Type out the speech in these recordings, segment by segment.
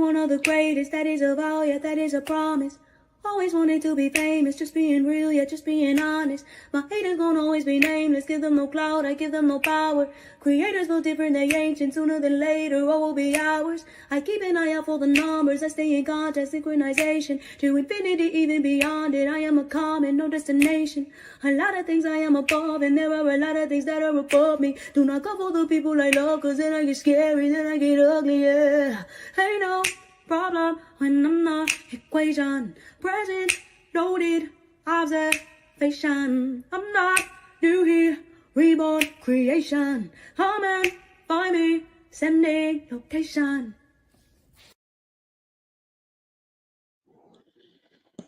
one of the greatest, that is a vow, yeah, that is a promise. Always wanted to be famous, just being real, yeah, just being honest. My haters gon' always be nameless, give them no clout, I give them no power. Creators feel different, they ancient, sooner than later, what will be ours? I keep an eye out for the numbers, I stay in contact, synchronization. To infinity, even beyond it, I am a common, no destination. A lot of things I am above, and there are a lot of things that are above me. Do not go for the people I love, cause then I get scary, then I get ugly, yeah. Hey, no problem when I'm not equation. Present, noted, observation. I'm not new here, reborn creation. Come and find me, sending location.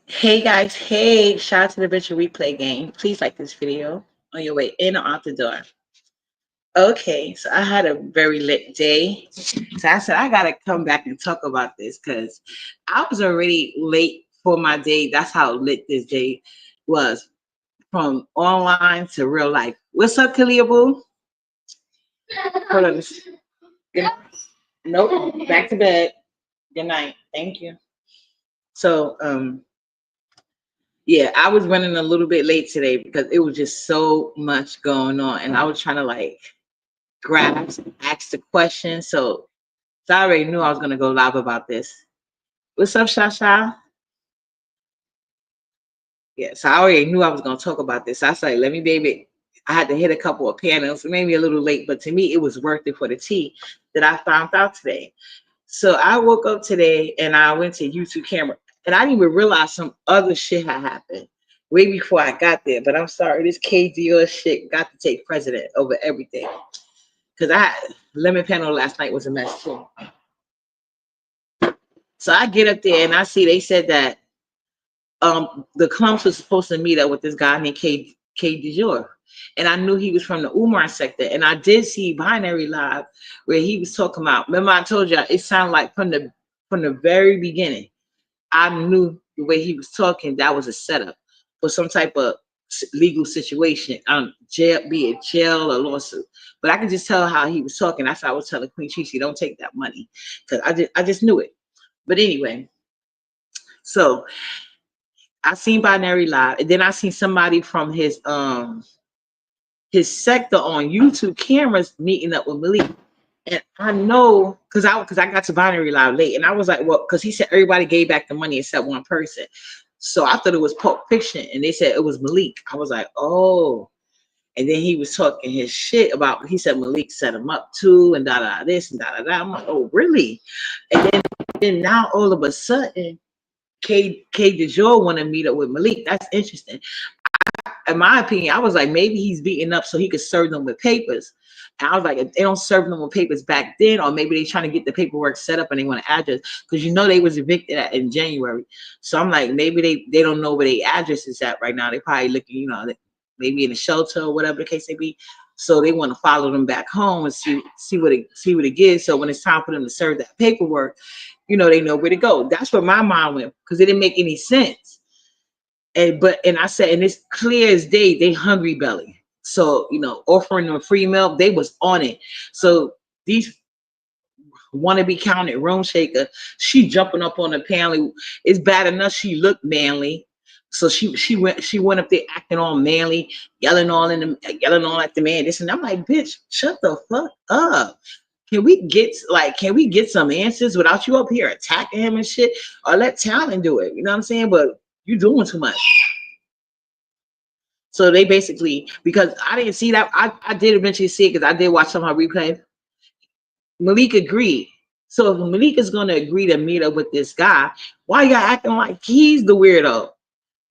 Hey guys, hey, shout out to the virtual replay game. Please like this video on your way in or out the door. Okay, so I had a very lit day. So I said I gotta come back and talk about this because I was already late for my day. That's how lit this day was, from online to real life. What's up, Kalia Boo? Hold on. Good night. Nope, back to bed. Good night. Thank you. So yeah, I was running a little bit late today because it was just so much going on, and I was trying to like grasp, ask the question. So I already knew I was gonna go live about this. What's up, Shasha? Yeah, so I already knew I was gonna talk about this. I said, let me, baby. I had to hit a couple of panels, maybe a little late, but to me, it was worth it for the tea that I found out today. So I woke up today and I went to YouTube camera, and I didn't even realize some other shit had happened way before I got there. But I'm sorry, this Kdejour shit got to take precedent over everything. Because I lemon panel last night was a mess too. So I get up there and I see they said that the Clumps was supposed to meet up with this guy named Kdejour. And I knew he was from the Umar sector. And I did see Binary Live where he was talking about, remember I told you it sounded like from the very beginning, I knew the way he was talking, that was a setup for some type of legal situation, jail, be it jail or lawsuit. But I could just tell how he was talking. That's how I was telling Queen Chichi, don't take that money, because I just knew it. But anyway, so I seen Binary Live, and then I seen somebody from his sector on YouTube cameras meeting up with Malik. And I know because I got to Binary Live late, and I was like, well, because he said everybody gave back the money except one person. So I thought it was Pulp Fiction, and they said it was Malik. I was like, oh. And then he was talking his shit about, he said Malik set him up too, and da da this and da da da. I'm like, oh, really? And then now all of a sudden, Kdejour want to meet up with Malik. That's interesting. In my opinion, I was like, maybe he's beating up so he could serve them with papers. And I was like, if they don't serve them with papers back then, or maybe they trying to get the paperwork set up and they want an address, because you know they was evicted in January. So I'm like, maybe they don't know where their address is at right now. They probably looking, you know, maybe in a shelter or whatever the case may be. So they want to follow them back home and see what it gives. So when it's time for them to serve that paperwork, you know, they know where to go. That's where my mind went, because it didn't make any sense. And I said, and it's clear as day, they hungry belly. So, you know, offering them free milk, they was on it. So these want to be counted room shaker, she jumping up on the panel. It's bad enough she looked manly. So she went up there acting all manly, yelling all at the man. This, and I'm like, bitch, shut the fuck up. Can we get some answers without you up here attacking him and shit? Or let Talon do it. You know what I'm saying? But you doing too much. So they basically, because I didn't see that, I did eventually see it because I did watch some of her replay. Malik agreed. So if Malik is going to agree to meet up with this guy, why y'all acting like he's the weirdo?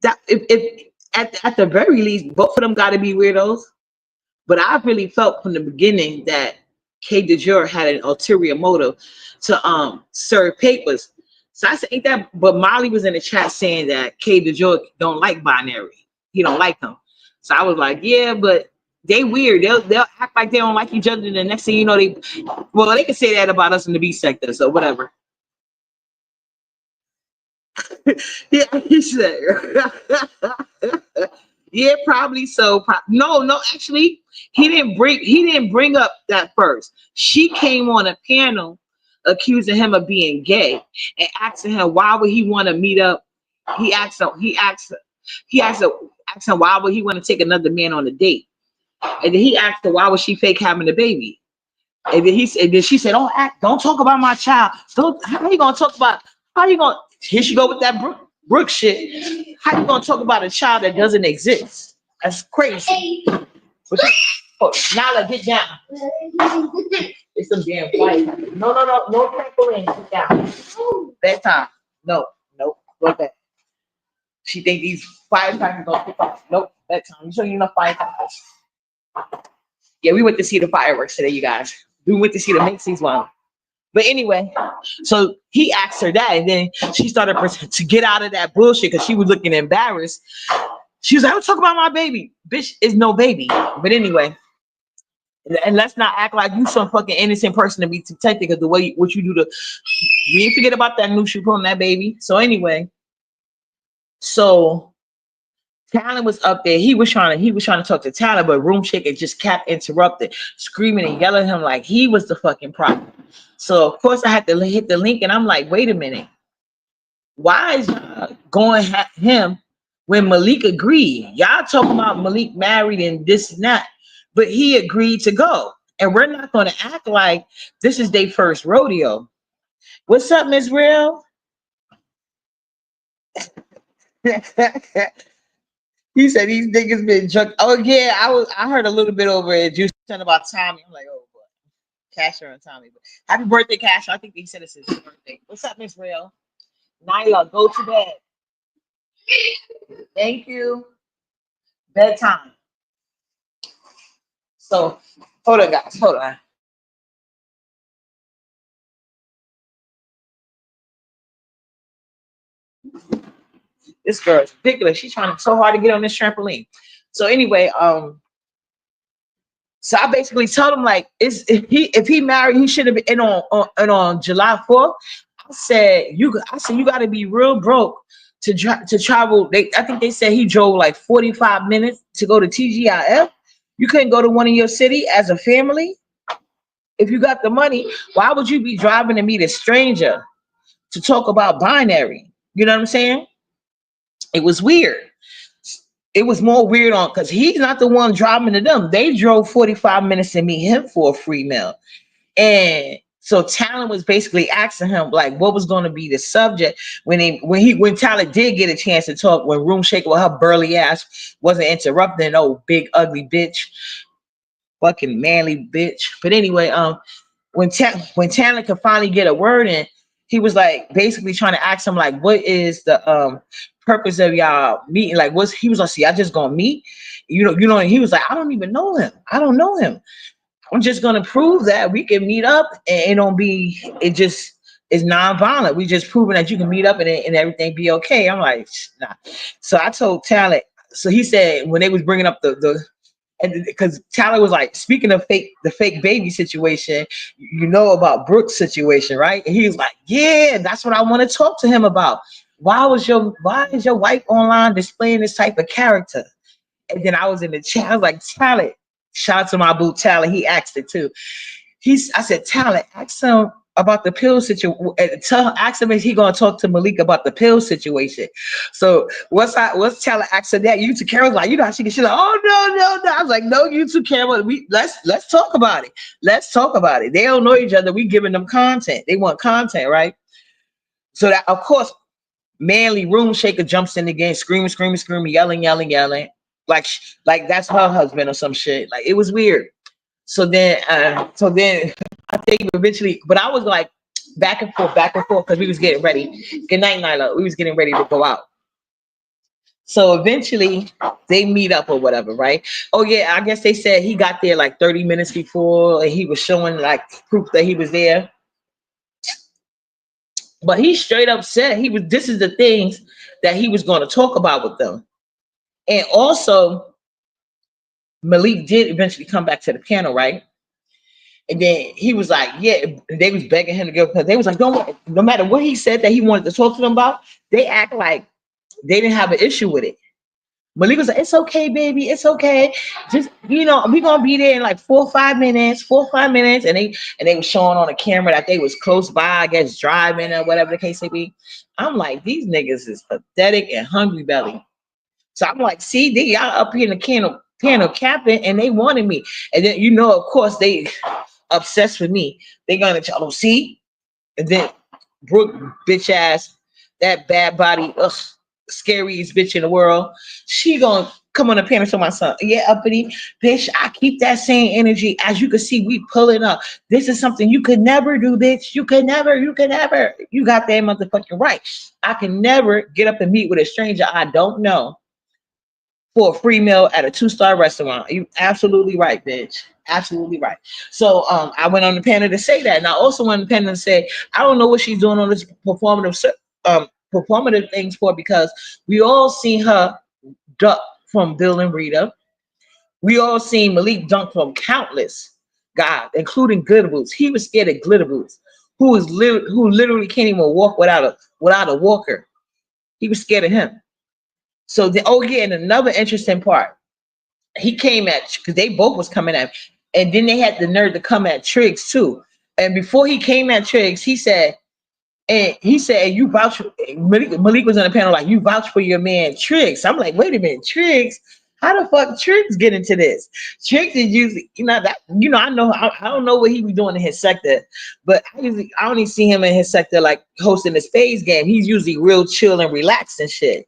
That if at the very least, both of them got to be weirdos. But I really felt from the beginning that Kdejour had an ulterior motive to serve papers. So I said, ain't that? But Molly was in the chat saying that Kdejour don't like Binary. He don't like them. So I was like, yeah, but they weird. They'll act like they don't like each other. And the next thing you know, they can say that about us in the B sector. So whatever. Yeah, he said. Yeah, probably so. No, actually, he didn't bring up that first. She came on a panel accusing him of being gay and asking him why would he want to meet up. He asked him why would he want to take another man on a date. And then he asked her why was she fake having a baby. And then she said, don't talk about my child. How you gonna talk about how you gonna here she go with that Brooke shit. How you gonna talk about a child that doesn't exist? That's crazy. But Nala, get down. It's some damn fight. No trampoline. Get down. Bedtime. No, go back. She think these firecrackers gonna pick up. Nope, bedtime. I'm showing you enough firecrackers. Yeah, we went to see the fireworks today, you guys. We went to see the Macy's one. But anyway, so he asked her that, and then she started to get out of that bullshit because she was looking embarrassed. She was like, "I'm talking about my baby. Bitch is no baby." But anyway, and let's not act like you some fucking innocent person to be protected because the way what you do to we ain't forget about that new shoe put on that baby. So anyway, so Talon was up there. He was trying to talk to Talon, but Room Shaker just kept interrupting, screaming and yelling at him like he was the fucking problem. So of course I had to hit the link, and I'm like, wait a minute, why is y'all going at him when Malik agreed? Y'all talking about Malik married and this and that, but he agreed to go, and we're not going to act like this is their first rodeo. What's up, Miss Real? He said these niggas been drunk. Oh yeah, I heard a little bit over it. You said about Tommy. I'm like, oh boy, Casher and Tommy. But happy birthday, Casher. I think he said it's his birthday. What's up, Miss Real? Nyla, go to bed. Thank you. Bedtime. So hold on, guys. Hold on. This girl is ridiculous. She's trying so hard to get on this trampoline. So anyway, so I basically told him like, if he married, he should have been on July 4th. I said you got to be real broke to travel. I think they said he drove like 45 minutes to go to TGIF. You couldn't go to one in your city as a family. If you got the money, why would you be driving to meet a stranger to talk about binary? You know what I'm saying? It was weird. It was more weird on because he's not the one driving to them. They drove 45 minutes to meet him for a free meal. And so Talon was basically asking him like what was going to be the subject when Talon did get a chance to talk, when Room Shaker with her burly ass wasn't interrupting. Oh, big ugly bitch, fucking manly bitch. But anyway, when Talon could finally get a word in, he was like basically trying to ask him like, what is the purpose of y'all meeting? Like, he was gonna see, I just gonna meet, he was like, I don't even know him. I don't know him. I'm just gonna prove that we can meet up and it just is non-violent. We just proving that you can meet up and everything be okay. I'm like, nah. So I told Talon, so he said when they was bringing up the and because Tyler was like, speaking of the fake baby situation, you know about Brooke's situation, right? And he was like, yeah, that's what I want to talk to him about. Why is your wife online displaying this type of character? And then I was in the chat. I was like, Tyler, shout out to my boo Tyler. He asked it too. I said, Tyler, ask him about the pill situation. Ask him if he gonna talk to Malik about the pill situation. So what's Tyler asking that? You two Carol's like, she's like, oh no. I was like, no, you two Carol, let's talk about it. Let's talk about it. They don't know each other. We giving them content. They want content, right? So that of course, manly Room Shaker jumps in the game, screaming, yelling, like that's her husband or some shit. Like it was weird. So then I think eventually, but I was like back and forth because we was getting ready. Good night, Nyla. We was getting ready to go out. So eventually they meet up or whatever, right? Oh yeah, I guess they said he got there like 30 minutes before and he was showing like proof that he was there. But he straight up said this is the things that he was going to talk about with them. And also Malik did eventually come back to the panel, right? And then he was like, yeah, they was begging him to go because they was like, no matter what he said that he wanted to talk to them about, they act like they didn't have an issue with it. Malik was like, it's okay, baby, it's okay. Just we're gonna be there in like 4 or 5 minutes, 4 or 5 minutes. And they were showing on the camera that they was close by, I guess driving or whatever the case may be. I'm like, these niggas is pathetic and hungry belly. So I'm like, see, they y'all up here in the piano capping and they wanted me. And then of course they obsessed with me. They gonna tell them, see? And then Brooke, bitch ass, that bad body, scariest bitch in the world. She gonna come on the panel to my son. Yeah, uppity, bitch. I keep that same energy. As you can see, we pulling up. This is something you could never do, bitch. You could never. You got that motherfucking right. I can never get up and meet with a stranger I don't know for a free meal at a 2-star restaurant. You absolutely right, bitch. Absolutely right. So I went on the panel to say that, and I also went on the panel to say I don't know what she's doing on this performative things for, because we all seen her duck from Bill and Rita. We all seen Malik dunk from countless guys, including Glitter Boots. He was scared of Glitter Boots, who literally can't even walk without a walker. He was scared of him. So and another interesting part, he came at, because they both was coming at, and then they had the nerve to come at Triggs too. And before he came at Triggs, he said, you vouch. Malik was on the panel like, you vouch for your man Triggs. I'm like, wait a minute, Triggs. How the fuck Triggs get into this? Triggs is usually, I don't know what he was doing in his sector, but I only see him in his sector like hosting the spades game. He's usually real chill and relaxed and shit.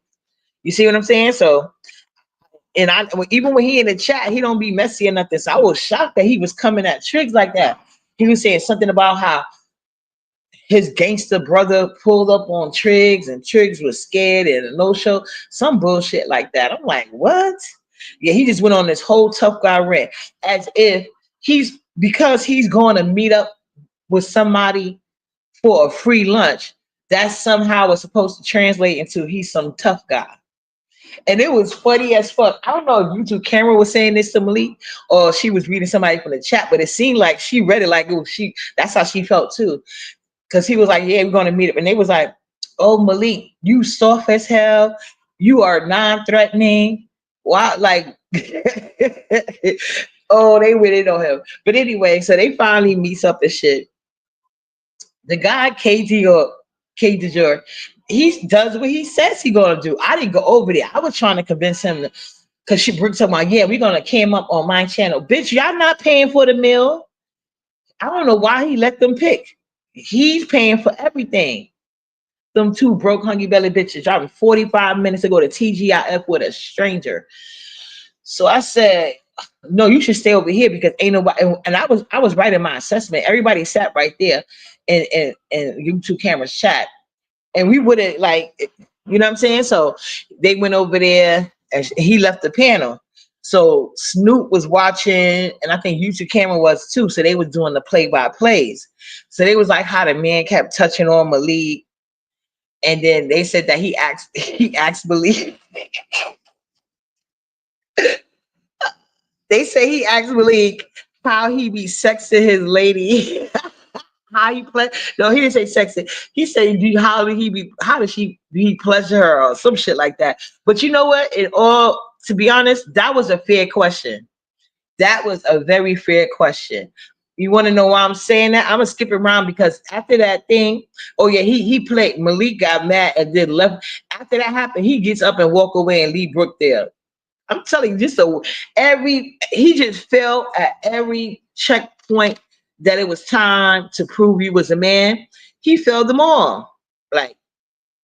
You see what I'm saying? So, and even when he in the chat, he don't be messy or nothing. So I was shocked that he was coming at Triggs like that. He was saying something about how his gangster brother pulled up on Triggs and Triggs was scared and a no-show, some bullshit like that. I'm like, what? Yeah, he just went on this whole tough guy rant as if because he's going to meet up with somebody for a free lunch, that somehow is supposed to translate into he's some tough guy. And it was funny as fuck. I don't know if YouTube camera was saying this to Malik or she was reading somebody from the chat, but it seemed like she read it like it was she. That's how she felt too. Because he was like, yeah, we're going to meet up. And they was like, oh, Malik, you soft as hell. You are non-threatening. Wow, like, oh, they really know him. But anyway, so they finally meets up and shit. The guy, Kdejour, he does what he says he's going to do. I didn't go over there. I was trying to convince him because she brings up, yeah, we're going to cam up on my channel. Bitch, y'all not paying for the meal. I don't know why he let them pick. He's paying for everything. Them two broke hungry belly bitches driving 45 minutes to go to TGIF with a stranger. So I said, no, you should stay over here because ain't nobody. And I was right in my assessment. Everybody sat right there in YouTube cameras chat. And we wouldn't like, you know what I'm saying? So they went over there and he left the panel. So Snoop was watching, and I think YouTube camera was too. So they was doing the play-by-plays. So they was like how the man kept touching on Malik. And then they said that he asked Malik. They say he asked Malik how he be sexing his lady. How he play? No, he didn't say sexy. He said, how does she be pleasure her or some shit like that? But you know what? To be honest, that was a fair question. That was a very fair question. You want to know why I'm saying that? I'm gonna skip around because after that thing, oh yeah, he played. Malik got mad and then left. After that happened, he gets up and walk away and leave Brooke there. I'm telling you, he just fell at every checkpoint that it was time to prove he was a man. He failed them all. Like,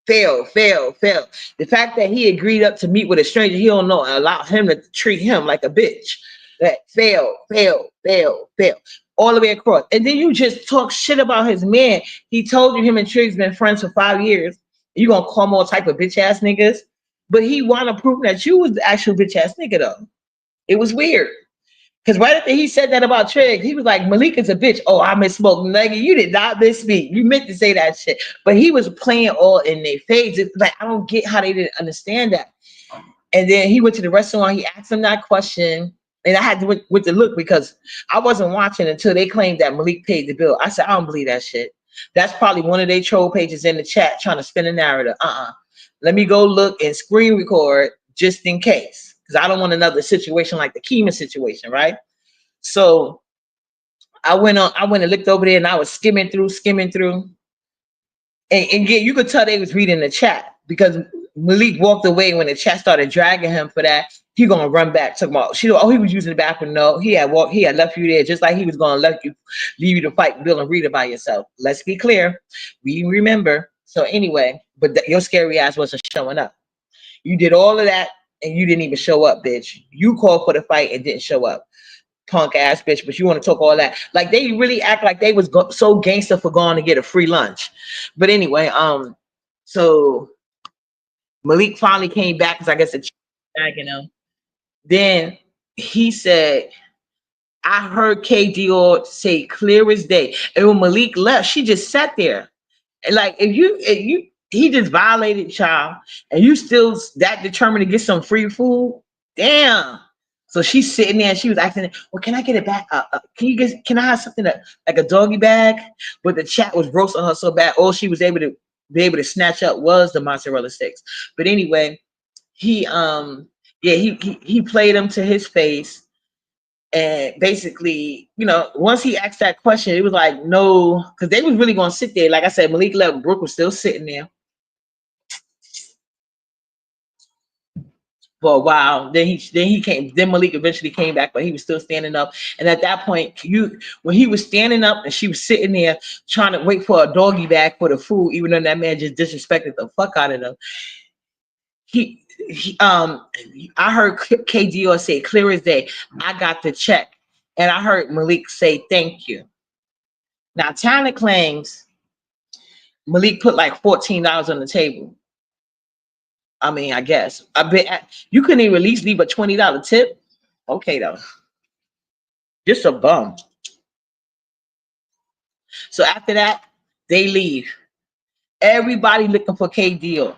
fail. The fact that he agreed up to meet with a stranger, he don't know, allow him to treat him like a bitch. That fail. All the way across. And then you just talk shit about his man. He told you him and Triggs been friends for 5 years. You gonna call him all type of bitch ass niggas? But he wanna prove that you was the actual bitch ass nigga though. It was weird. Because right after he said that about Triggs, he was like, Malik is a bitch. Oh, I misspoke. Nigga, you did not misspeak. You meant to say that shit. But he was playing all in their face. It's like, I don't get how they didn't understand that. And then he went to the restaurant. He asked him that question. And I had to with the look because I wasn't watching until they claimed that Malik paid the bill. I said, I don't believe that shit. That's probably one of their troll pages in the chat trying to spin a narrative. Let me go look and screen record just in case, because I don't want another situation like the Kima situation, right? So I went and looked over there, and I was skimming through, and yeah, you could tell they was reading the chat because Malik walked away when the chat started dragging him for that. He gonna run back talking about he was using the bathroom. No, he had left you there just like he was gonna leave you to fight Bill and Rita by yourself. Let's be clear, we remember. So anyway, but your scary ass wasn't showing up. You did all of that and you didn't even show up, bitch. You called for the fight and didn't show up, punk ass bitch. But you want to talk all that? Like they really act like they was so gangster for going to get a free lunch. But anyway, so Malik finally came back because I guess the dragging him. Then he said, I heard Kdejour say clear as day. And when Malik left, she just sat there. And like if he just violated child and you still that determined to get some free food, damn. So she's sitting there and she was asking, well, can I get it back? Can I have something like a doggy bag? But the chat was roasting her so bad, all she was able to snatch up was the mozzarella sticks. But anyway, he played him to his face. And basically, once he asked that question, it was like, no, because they was really going to sit there. Like I said, Malik left, Brooke was still sitting there for a while. Then Malik eventually came back, but he was still standing up. And at that point, when he was standing up and she was sitting there trying to wait for a doggy bag for the food, even though that man just disrespected the fuck out of them. I heard Kdejour say clear as day, I got the check. And I heard Malik say thank you. Now Tana claims Malik put like $14 on the table. I mean, I guess. I bet you couldn't even at least leave a $20 tip. Okay though. Just a bum. So after that, they leave. Everybody looking for Kdejour.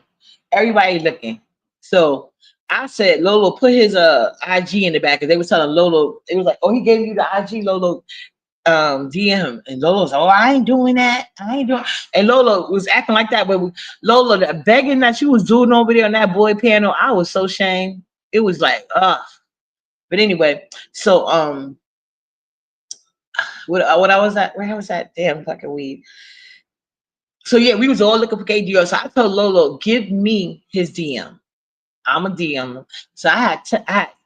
Everybody looking. So I said, Lolo, put his IG in the back, because they were telling Lolo, it was like, oh, he gave you the IG, Lolo, DM. And Lolo's, oh, I ain't doing that. I ain't doing. And Lolo was acting like that, but Lolo, the begging that you was doing over there on that boy panel, I was so ashamed. It was like, ugh. But anyway, so what I was at, where was that damn fucking weed? So yeah, we was all looking for Kdejour. So I told Lolo, give me his DM. I'm a DM. So I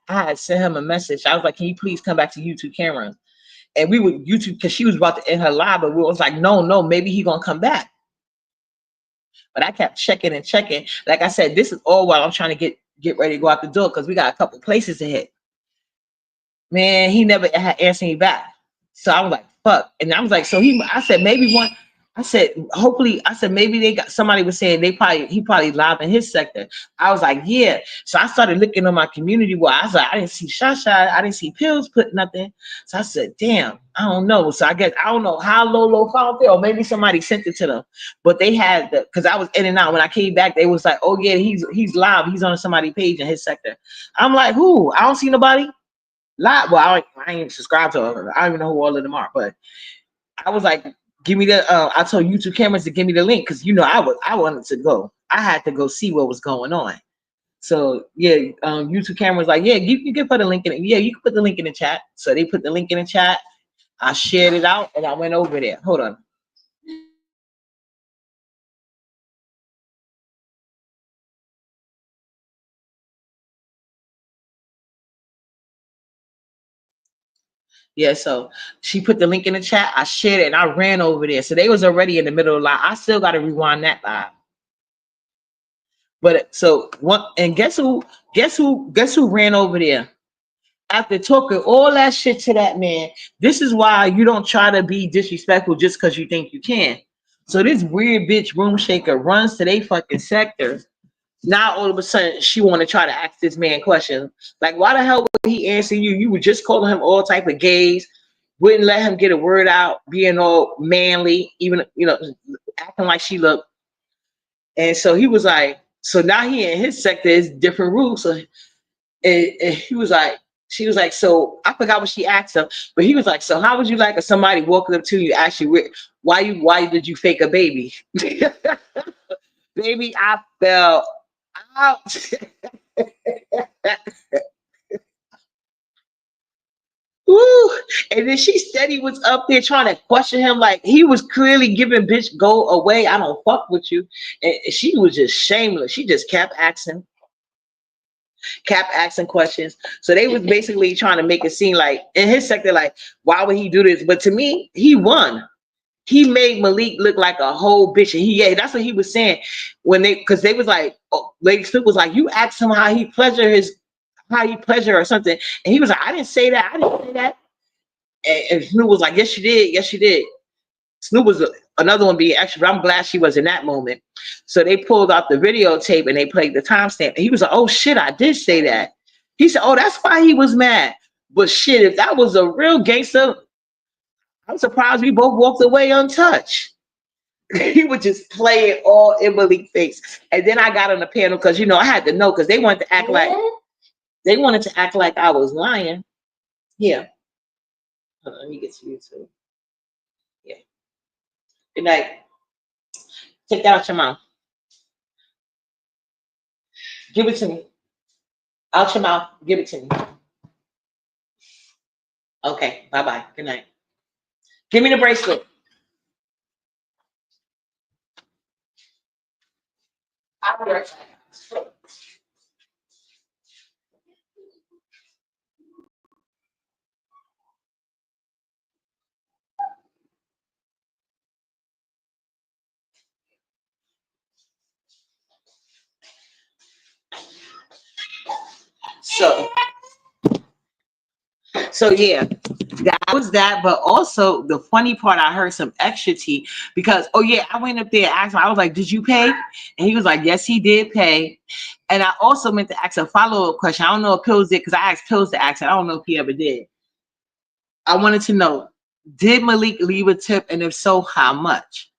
had sent him a message. I was like, can you please come back to YouTube camera? And we would YouTube, because she was about to end her live, but we was like, no, maybe he gonna come back. But I kept checking and checking. Like I said, this is all while I'm trying to get ready to go out the door, because we got a couple places to hit. Man, he never had answered me back. So I was like, fuck. And I was like, I said, maybe one. I said, hopefully, maybe they got, somebody was saying he probably live in his sector. I was like, yeah. So I started looking on my community where I was like, I didn't see Shasha, I didn't see Pills put nothing. So I said, damn, I don't know. So I guess, I don't know how Lolo found it, or maybe somebody sent it to them. But they had because I was in and out. When I came back, they was like, oh yeah, he's live. He's on somebody's page in his sector. I'm like, who? I don't see nobody live. Well, I ain't subscribed to them. I don't even know who all of them are. But I was like, give me the I told YouTube cameras to give me the link, because I wanted to go. I had to go see what was going on. So yeah, YouTube cameras like, yeah, you can put a link in it. Yeah, you can put the link in the chat. So they put the link in the chat. I shared it out and I went over there. Hold on. Yeah, so she put the link in the chat. I shared it and I ran over there. So they was already in the middle of the live. I still got to rewind that live. But so what? And guess who ran over there? After talking all that shit to that man, this is why you don't try to be disrespectful just because you think you can. So this weird bitch room shaker runs to they fucking sector. Now all of a sudden she want to try to ask this man questions. Like, why the hell would he answer you? You were just calling him all type of gays, wouldn't let him get a word out, being all manly, even acting like she looked. And so he was like, so now he in his sector is different rules. So and he was like, she was like, so I forgot what she asked him, but he was like, so how would you like if somebody walking up to you, actually, why did you fake a baby? Baby, I out. Woo. And then she steady was up there trying to question him, like he was clearly giving bitch go away. I don't fuck with you. And she was just shameless. She just kept asking questions. So they was basically trying to make it seem like in his sector, like, why would he do this? But to me, he won. He made Malik look like a whole bitch. And yeah, that's what he was saying when because they was like, oh, Lady Snoop was like, you asked him how he pleasure or something. And he was like, I didn't say that. I didn't say that. And Snoop was like, yes, you did. Yes, you did. Snoop was another one being extra, but I'm glad she was in that moment. So they pulled out the videotape and they played the timestamp. And he was like, oh shit, I did say that. He said, oh, that's why he was mad. But shit, if that was a real gangster, I'm surprised we both walked away untouched. He would just play it all in Malik's face. And then I got on the panel because I had to know because they wanted to act like I was lying. Yeah. Hold on, let me get to you too. Yeah. Good night. Take that out your mouth. Give it to me. Out your mouth. Give it to me. Okay. Bye-bye. Good night. Give me the bracelet. I'll be right back. So yeah, that was that. But also the funny part, I heard some extra tea because I went up there and asked him. I was like, "Did you pay?" And he was like, "Yes, he did pay." And I also meant to ask a follow-up question. I don't know if Pills did because I asked Pills to ask it. I don't know if he ever did. I wanted to know, did Malik leave a tip, and if so, how much?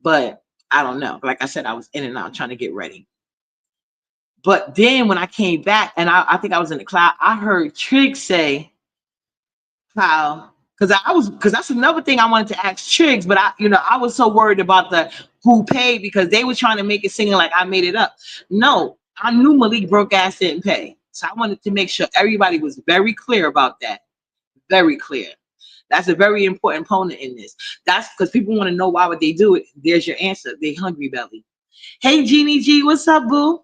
But I don't know. Like I said, I was in and out trying to get ready. But then when I came back, and I think I was in the cloud, I heard Trig say how, because that's another thing I wanted to ask Triggs, but I was so worried about the who paid because they were trying to make it seem like I made it up. No, I knew Malik broke ass didn't pay. So I wanted to make sure everybody was very clear about that. Very clear. That's a very important component in this. That's because people want to know why would they do it. There's your answer. They hungry belly. Hey Jeannie G, what's up, boo?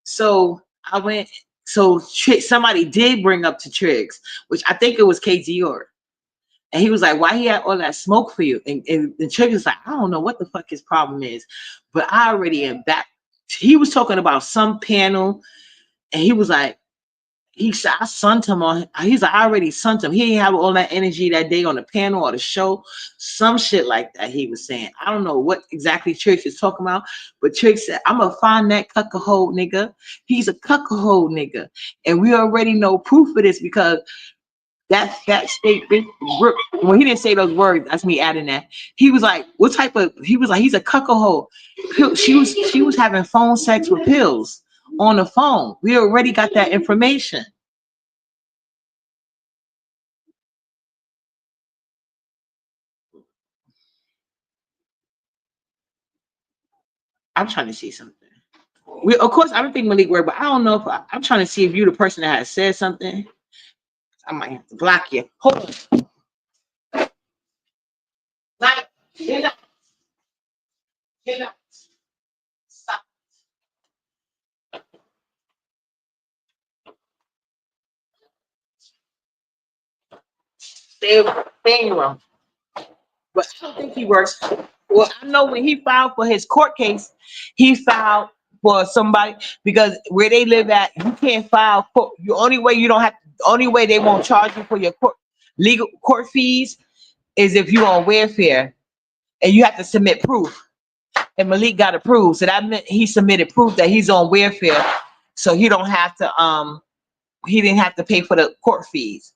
So I went. So somebody did bring up to Triggs, which I think it was Kdejour. And he was like, why he had all that smoke for you? And Trigger's like, I don't know what the fuck his problem is, but I already am back. He was talking about some panel, and he was like, he said, I sunned him on. He's like, I already sunned him. He didn't have all that energy that day on the panel or the show. Some shit like that he was saying. I don't know what exactly Triggs is talking about, but Triggs said, I'm going to find that cuckahold nigga. He's a cuckahold nigga. And we already know proof of this because that statement, when he didn't say those words, that's me adding that. He was like, he was like, he's a cuckold. She was having phone sex with Pills on the phone. We already got that information. I'm trying to see something. Of course, I don't think Malik worked, but I don't know if I'm trying to see if you're the person that has said something. I might have to block you. Hold on. Like, get up. Get up. Stop. Stay in your room. But I don't think he works. Well, I know when he filed for his court case, he filed for somebody because where they live at, you can't file for the only way you don't have the only way they won't charge you for your legal court fees is if you're on welfare and you have to submit proof. And Malik got approved. So that meant he submitted proof that he's on welfare. So he don't have to he didn't have to pay for the court fees.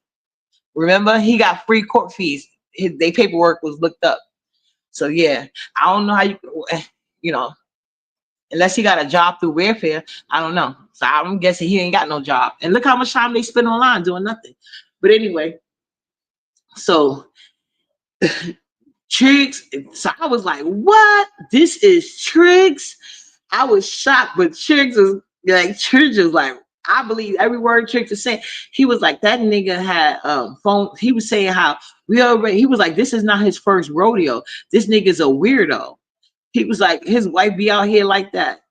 Remember, he got free court fees. Their paperwork was looked up. So yeah, I don't know how you know, unless he got a job through welfare, I don't know. So I'm guessing he ain't got no job. And look how much time they spend online doing nothing. But anyway, so Triggs. So I was like, what? This is Triggs? I was shocked, but Triggs is Like Trish was like, I believe every word Trick is saying. He was like, that nigga had phone. He was saying how we already. He was like, this is not his first rodeo. This nigga's a weirdo. He was like, his wife be out here like that.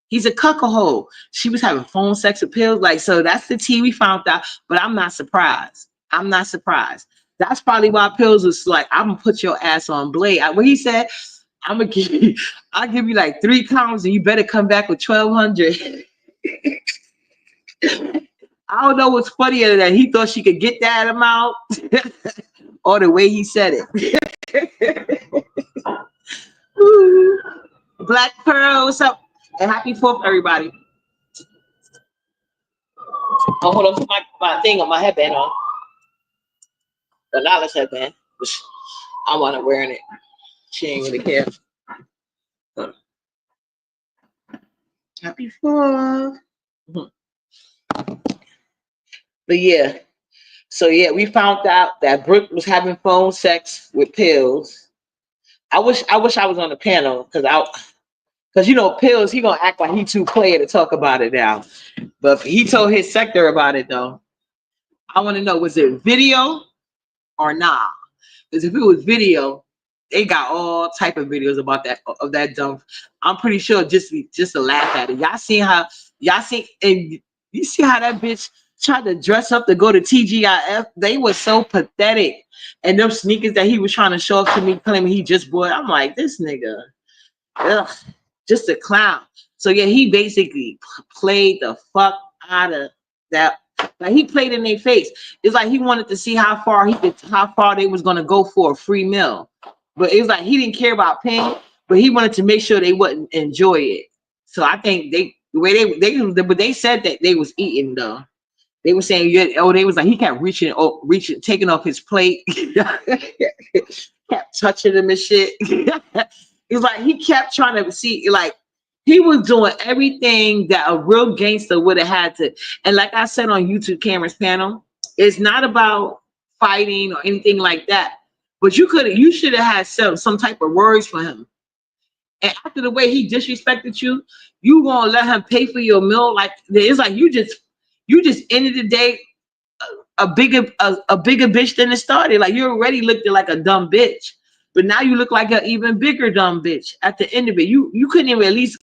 He's a cuckold. She was having phone sex appeals. Like, so that's the tea we found out. But I'm not surprised. I'm not surprised. That's probably why Pills was like, I'm gonna put your ass on blade. What he said, I'm gonna give you, I'll give you like 3 counts and you better come back with 1,200. I don't know what's funnier than that. He thought she could get that amount or the way he said it. Ooh. Black Pearl, what's up? And happy 4th, everybody. Oh, hold on, put my thing on my headband on. The knowledge headband. I want her wearing it. She ain't really care. Happy 4th. But yeah. So yeah, we found out that Brooke was having phone sex with Pills. I wish I was on the panel because you know Pills, he gonna act like he too player to talk about it now. But he told his sector about it though. I want to know, was it video or nah? Because if it was video, they got all type of videos about that dump. I'm pretty sure just to laugh at it. Y'all see and you see how that bitch tried to dress up to go to TGIF? They were so pathetic. And them sneakers that he was trying to show off to me, claiming he just bought. I'm like, this nigga, ugh, just a clown. So yeah, he basically played the fuck out of that. Like he played in their face. It's like he wanted to see how far they was gonna go for a free meal. But it was like he didn't care about paying, but he wanted to make sure they wouldn't enjoy it. So I think but they said that they was eating though. They were saying, they was like he kept reaching, taking off his plate, kept touching him and shit. It's like he kept trying to see, like he was doing everything that a real gangster would have had to. And like I said on YouTube Cameron's panel, it's not about fighting or anything like that. But you should have had some type of words for him. And after the way he disrespected you, you gonna let him pay for your meal? Like it's like you just ended the day a bigger bitch than it started. Like you already looked like a dumb bitch, but now you look like an even bigger dumb bitch at the end of it. You couldn't even at least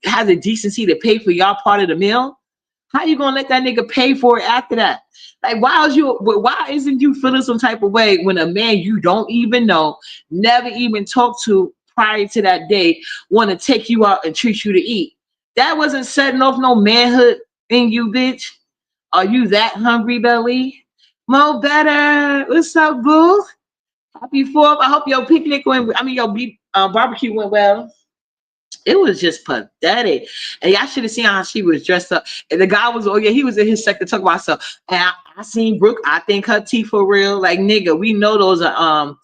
have the decency to pay for y'all part of the meal. How you gonna let that nigga pay for it after that? Like why isn't you feeling some type of way when a man you don't even know, never even talked to prior to that day, want to take you out and treat you to eat? That wasn't setting off no manhood in you, bitch. Are you that hungry, Belly? Mo better. What's up, boo? Happy 4th. I hope your picnic your barbecue went well. It was just pathetic. And y'all should have seen how she was dressed up. And the guy was, he was in his sector talking about stuff. And I seen Brooke, I think her teeth for real. Like, nigga, we know those are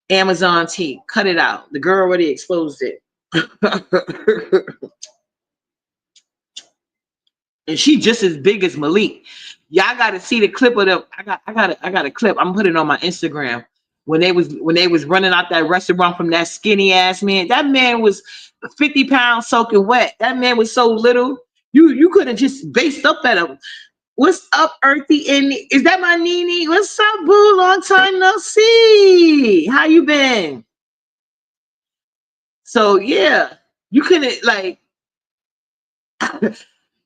Amazon teeth. Cut it out. The girl already exposed it. And she just as big as Malik. Y'all got to see the clip of them. I got a clip. I'm putting it on my Instagram when they was running out that restaurant from that skinny ass man. That man was 50 pounds soaking wet. That man was so little. You could have just based up at him. What's up, Earthy? And is that my Nene? What's up, boo? Long time no see. How you been? So yeah, you couldn't like.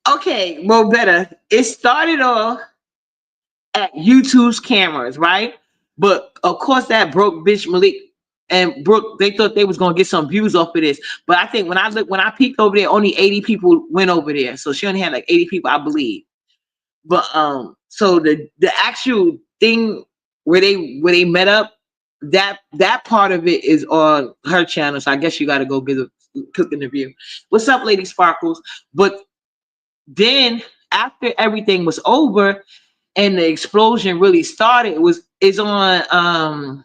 Okay, well, better. It started off at YouTube's cameras, right? But of course, that broke bitch Malik and Brooke, they thought they was gonna get some views off of this. But I think when I peeked over there, only 80 people went over there. So she only had like 80 people, I believe. But so the actual thing where they met up, that part of it is on her channel. So I guess you got to go get a click in the view. What's up, Lady Sparkles? But then after everything was over and the explosion really started, it's on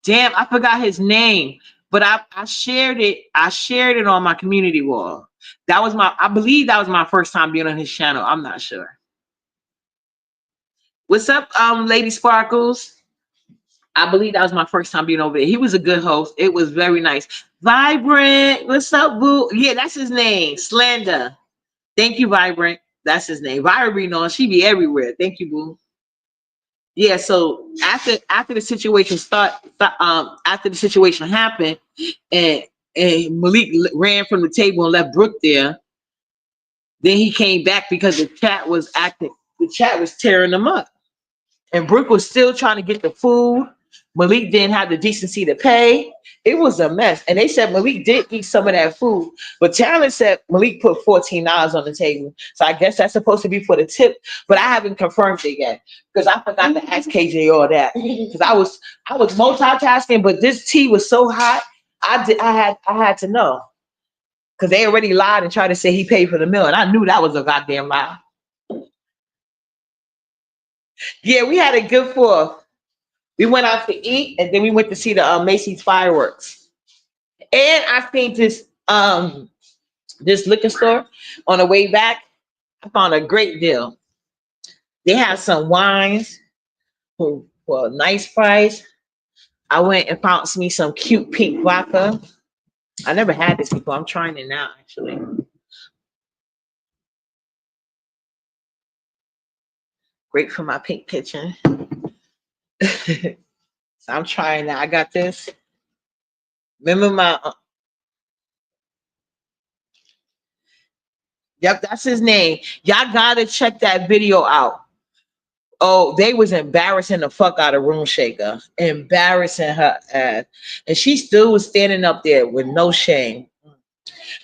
damn, I forgot his name, but I shared it on my community wall. I believe that was my first time being on his channel. I'm not sure. What's up, Lady Sparkles? I believe that was my first time being over there. He was a good host. It was very nice. Vibrant, what's up, boo? Yeah, that's his name. Slender. Thank you, Vibrant. That's his name. Vibrant, be known. She be everywhere. Thank you, boo. Yeah. So after the situation after the situation happened, and Malik ran from the table and left Brooke there. Then he came back because the chat was acting. The chat was tearing him up. And Brooke was still trying to get the food. Malik didn't have the decency to pay. It was a mess. And they said Malik did eat some of that food. But Talon said Malik put $14 on the table. So I guess that's supposed to be for the tip. But I haven't confirmed it yet. Because I forgot to ask KJ all that. Because I was multitasking, but this tea was so hot, I had to know. Because they already lied and tried to say he paid for the meal. And I knew that was a goddamn lie. Yeah, we had a good 4th. We went out to eat, and then we went to see the Macy's fireworks. And I seen this liquor store on the way back. I found a great deal. They had some wines for a nice price. I went and found me some cute pink vodka. I never had this before. I'm trying it now, actually. Great for my pink kitchen. So I'm trying that. I got this. Remember my yep, that's his name. Y'all gotta check that video out. Oh, they was embarrassing the fuck out of Room Shaker, embarrassing her ass, and she still was standing up there with no shame.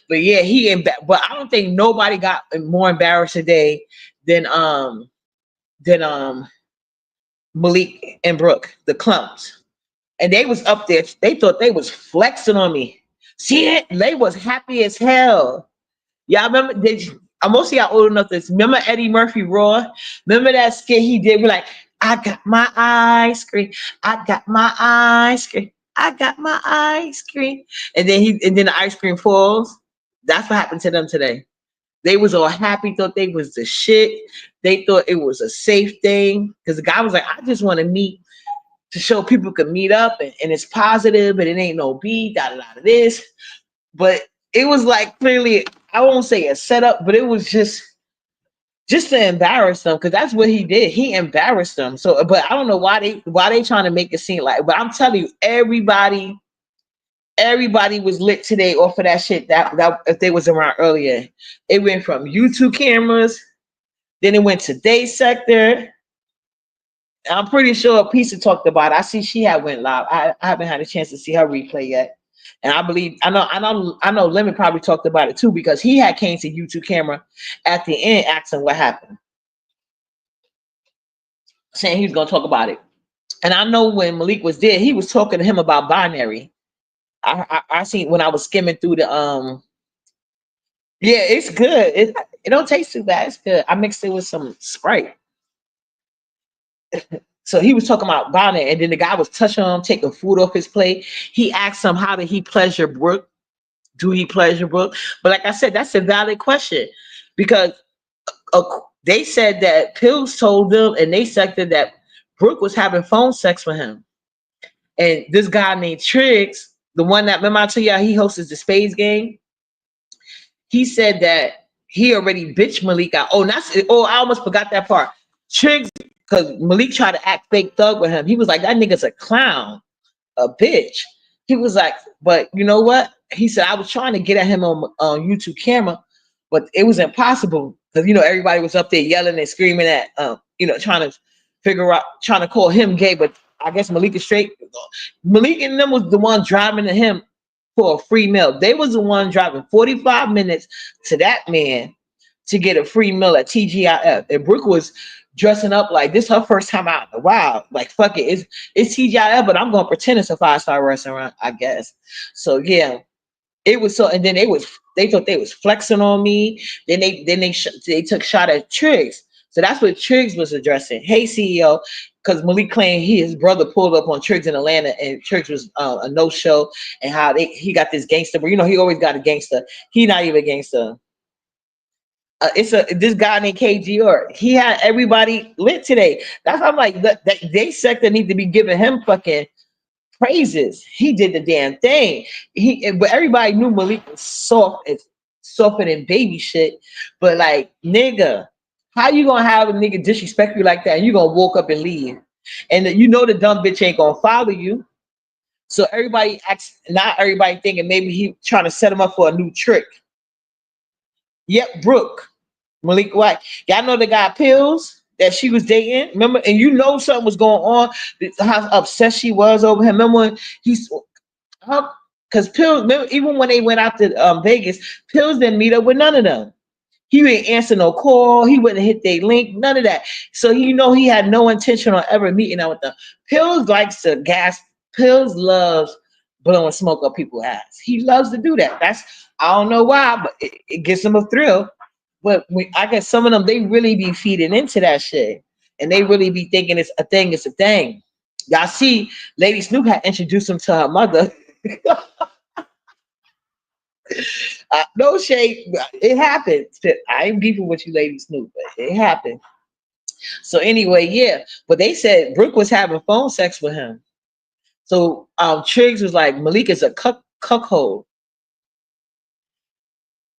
But yeah, but I don't think nobody got more embarrassed today than than Malik and Brooke, the clumps, and they was up there. They thought they was flexing on me. See it? They was happy as hell. Y'all remember? Most of y'all old enough to remember Eddie Murphy Raw. Remember that skit he did? We're like, I got my ice cream. I got my ice cream. I got my ice cream. And then the ice cream falls. That's what happened to them today. They was all happy, thought they was the shit. They thought it was a safe thing. Because the guy was like, I just want to meet to show people can meet up and it's positive and it ain't no beat, da this. But it was like clearly, I won't say a setup, but it was just to embarrass them, because that's what he did. He embarrassed them. So, but I don't know why they trying to make it seem like. But I'm telling you, everybody was lit today off of that shit. That if they was around earlier, it went from YouTube cameras, then it went to Day Sector. I'm pretty sure Pisa talked about it. I see she had went live. I haven't had a chance to see her replay yet. And I know Lemon probably talked about it too, because he had came to YouTube camera at the end asking what happened. Saying he was gonna talk about it. And I know when Malik was there, he was talking to him about binary. I seen when I was skimming through the yeah, it's good. It don't taste too bad. It's good. I mixed it with some Sprite. So he was talking about binary, and then the guy was touching him, taking food off his plate. He asked him, how did he pleasure Brooke? Do he pleasure Brooke? But like I said, that's a valid question, because they said that Pills told them, and they said that Brooke was having phone sex with him. And this guy named Triggs, the one that, remember I told y'all he hosts the Spades game? He said that he already bitched Malik out. Oh, I almost forgot that part. Triggs, because Malik tried to act fake thug with him. He was like, that nigga's a clown, a bitch. He was like, but you know what? He said, I was trying to get at him on YouTube camera, but it was impossible, because everybody was up there yelling and screaming at trying to call him gay. But I guess Malik is straight. Malik and them was the one driving to him for a free meal. They was the one driving 45 minutes to that man to get a free meal at TGIF. And Brooke was dressing up like this her first time out in the wild. Like, fuck it, it's TGIF, but I'm gonna pretend it's a 5-star restaurant, I guess. So yeah, it was so. And then they thought they was flexing on me. Then they took shot at Triggs. So that's what Triggs was addressing. Hey CEO, because Malik claimed his brother pulled up on Triggs in Atlanta, and Triggs was a no show, and how he got this gangster. But he always got a gangster. He not even a gangster. It's this guy named Kdejour. He had everybody lit today. That's why I'm like, that they sector need to be giving him fucking praises. He did the damn thing. But everybody knew Malik was softer than baby shit. But like, nigga, how you gonna have a nigga disrespect you like that and you gonna walk up and leave? And you know the dumb bitch ain't gonna follow you. So everybody acts, not everybody thinking maybe he trying to set him up for a new trick. Yep, Brooke, Malik White. Y'all know the guy Pills that she was dating. Remember, and you know something was going on. How obsessed she was over him. Remember when he's because Pills, remember, even when they went out to Vegas, Pills didn't meet up with none of them. He didn't answer no call. He wouldn't hit their link. None of that. So you know he had no intention on ever meeting up with them. Pills likes to gas. Pills loves blowing smoke up people's ass. He loves to do that. That's, I don't know why, but it gives him a thrill. But I guess some of them, they really be feeding into that shit, and they really be thinking it's a thing. It's a thing. Y'all see, Lady Snoop had introduced him to her mother. No shade, it happened. I ain't beefing with you, Lady Snoop, but it happened. So anyway, yeah. But they said Brooke was having phone sex with him. So Triggs was like, Malik is a cuckold.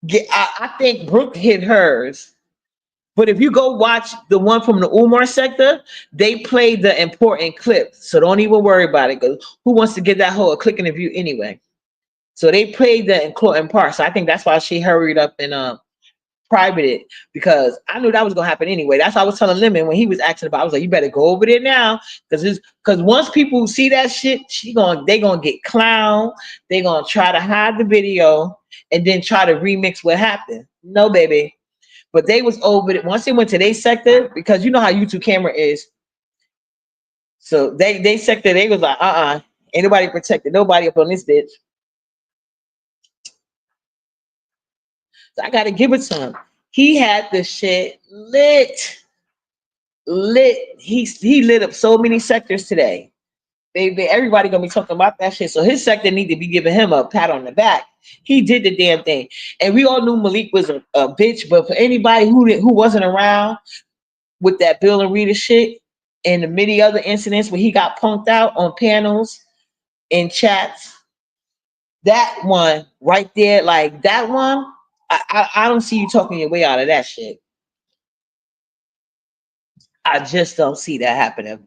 Yeah, I think Brooke hit hers. But if you go watch the one from the Umar sector, they played the important clip. So don't even worry about it. Because who wants to get that whole click in the view anyway? So they played the important part. So I think that's why she hurried up and private it, because I knew that was gonna happen anyway. That's why I was telling Lemon when he was asking about. I was like, you better go over there now, because once people see that shit, they gonna get clown. They gonna try to hide the video and then try to remix what happened. No, baby. But they was over it once they went to their sector, because you know how YouTube camera is. So they sector, they was like, ain't nobody protected nobody up on this bitch. So I gotta give it to him. He had the shit lit. He lit up so many sectors today. Everybody gonna be talking about that shit. So his sector need to be giving him a pat on the back. He did the damn thing. And we all knew Malik was a bitch, but for anybody who wasn't around with that Bill and Rita shit and the many other incidents where he got punked out on panels and chats, that one right there, like that one, I don't see you talking your way out of that shit. I just don't see that happening.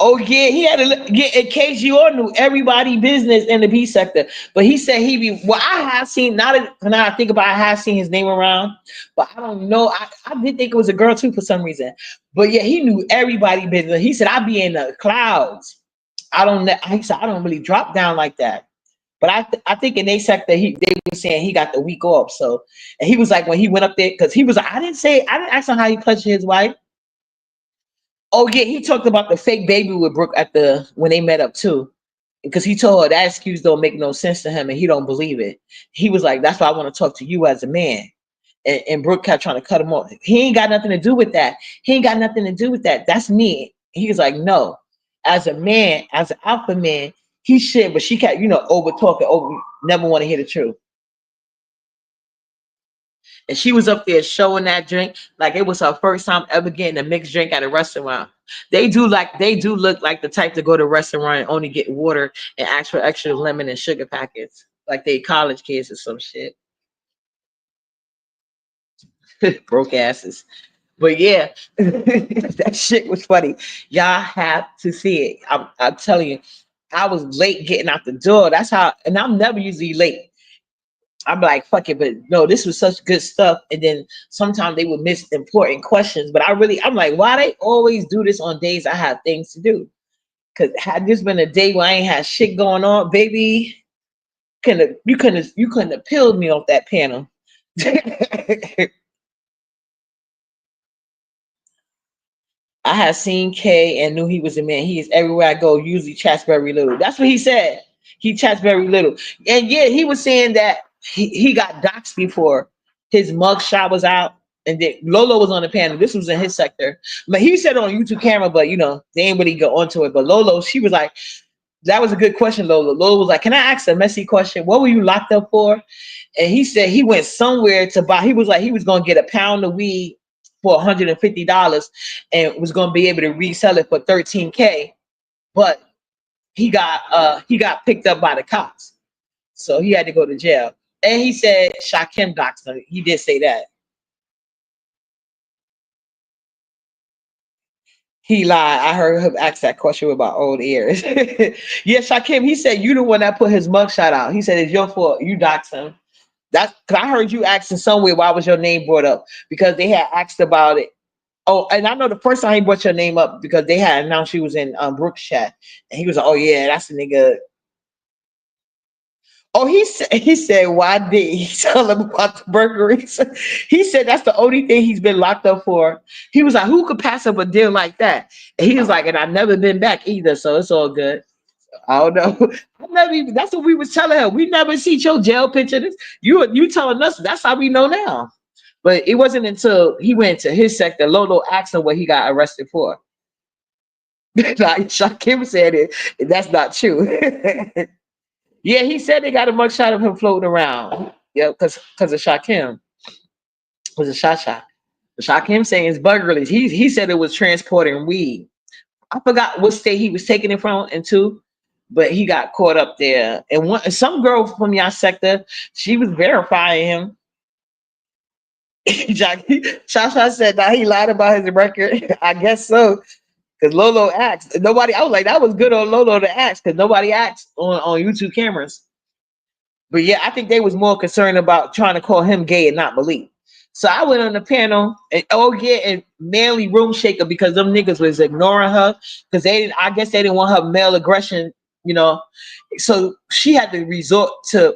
Oh yeah, he had a yeah. In case you all knew, everybody business in the B sector, but he said he be. Well, I have seen now that I think about it, I have seen his name around, but I don't know. I did think it was a girl too for some reason, but yeah, he knew everybody business. He said I be in the clouds. I don't. He said I don't really drop down like that. But I think in their sector, they were saying he got the week off. So, and he was like, when he went up there, because he was like, I didn't ask him how he touched his wife. Oh yeah, he talked about the fake baby with Brooke when they met up too, because he told her that excuse don't make no sense to him and he don't believe it. He was like, that's why I want to talk to you as a man. And Brooke kept trying to cut him off. He ain't got nothing to do with that. He ain't got nothing to do with that. That's me. He was like, no, as a man, as an alpha man, he should. But she kept, over talking, never want to hear the truth. And she was up there showing that drink like it was her first time ever getting a mixed drink at a restaurant. They do look like the type to go to a restaurant and only get water and ask for extra lemon and sugar packets, like they college kids or some shit. Broke asses. But yeah, that shit was funny. Y'all have to see it. I'm telling you, I was late getting out the door. That's how, and I'm never usually late. I'm like, fuck it, but no, this was such good stuff. And then sometimes they would miss important questions. But I'm like, why they always do this on days I have things to do? Because had this been a day where I ain't had shit going on, baby, you couldn't have peeled me off that panel. I had seen Kay and knew he was a man. He is everywhere I go, usually chats very little. That's what he said. He chats very little. And yeah, he was saying that he got doxxed before. His mug shot was out. And then Lolo was on the panel. This was in his sector. But he said on YouTube camera, but they ain't really go onto it. But Lolo, she was like, That was a good question, Lola. Lola was like, "Can I ask a messy question? What were you locked up for?" And he said he went somewhere to buy. He was like he was gonna get a pound of weed for $150 and was gonna be able to resell it for 13K. But he got picked up by the cops, so he had to go to jail. And he said Shakim doxed him. He did say that. He lied. I heard him ask that question with my own ears. Yeah, Shakim, he said you the one that put his mugshot out. He said it's your fault. You doxed him. That's because I heard you asking somewhere why was your name brought up because they had asked about it. Oh, and I know the first time he brought your name up because they had announced you was in Brooks chat, and he was like, "Oh yeah, that's the nigga." Oh, he said why did he tell him about the burglaries? He said that's the only thing he's been locked up for. He was like, "Who could pass up a deal like that?" And he was like, "And I've never been back either, so it's all good." I don't know. I never even, that's what we was telling her. We never see your jail picture. You telling us that's how we know now. But it wasn't until he went to his sector, Lolo asked him what he got arrested for. Like Shakim said it, that's not true. Yeah, he said they got a mugshot of him floating around. Yeah, because of Shakim. Was a shot shot. Shakim saying it's burglaries. He said it was transporting weed. I forgot what state he was taking it from into, but he got caught up there. And some girl from your sector, she was verifying him. Shasha said that he lied about his record. I guess so. Because Lolo asked. Nobody, I was like, that was good on Lolo to ask because nobody asked on YouTube cameras. But yeah, I think they was more concerned about trying to call him gay and not Malik. So I went on the panel and oh yeah, and manly room shaker because them niggas was ignoring her because they didn't. I guess they didn't want her male aggression, you know. So she had to resort to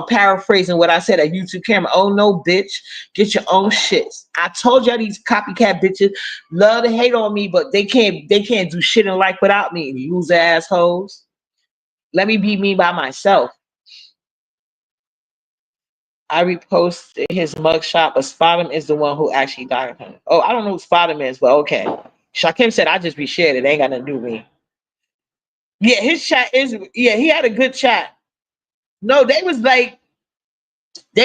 paraphrasing what I said at YouTube camera. Oh no, bitch, get your own shit. I told y'all these copycat bitches love to hate on me, but they can't do shit in life without me. Use assholes. Let me be me by myself. I reposted his mugshot, but Spottum is the one who actually died him. Oh, I don't know who Spottum is, but okay. Shakim said I just be shared it. They ain't got nothing to do with me. Yeah, his chat is yeah, he had a good chat. No, they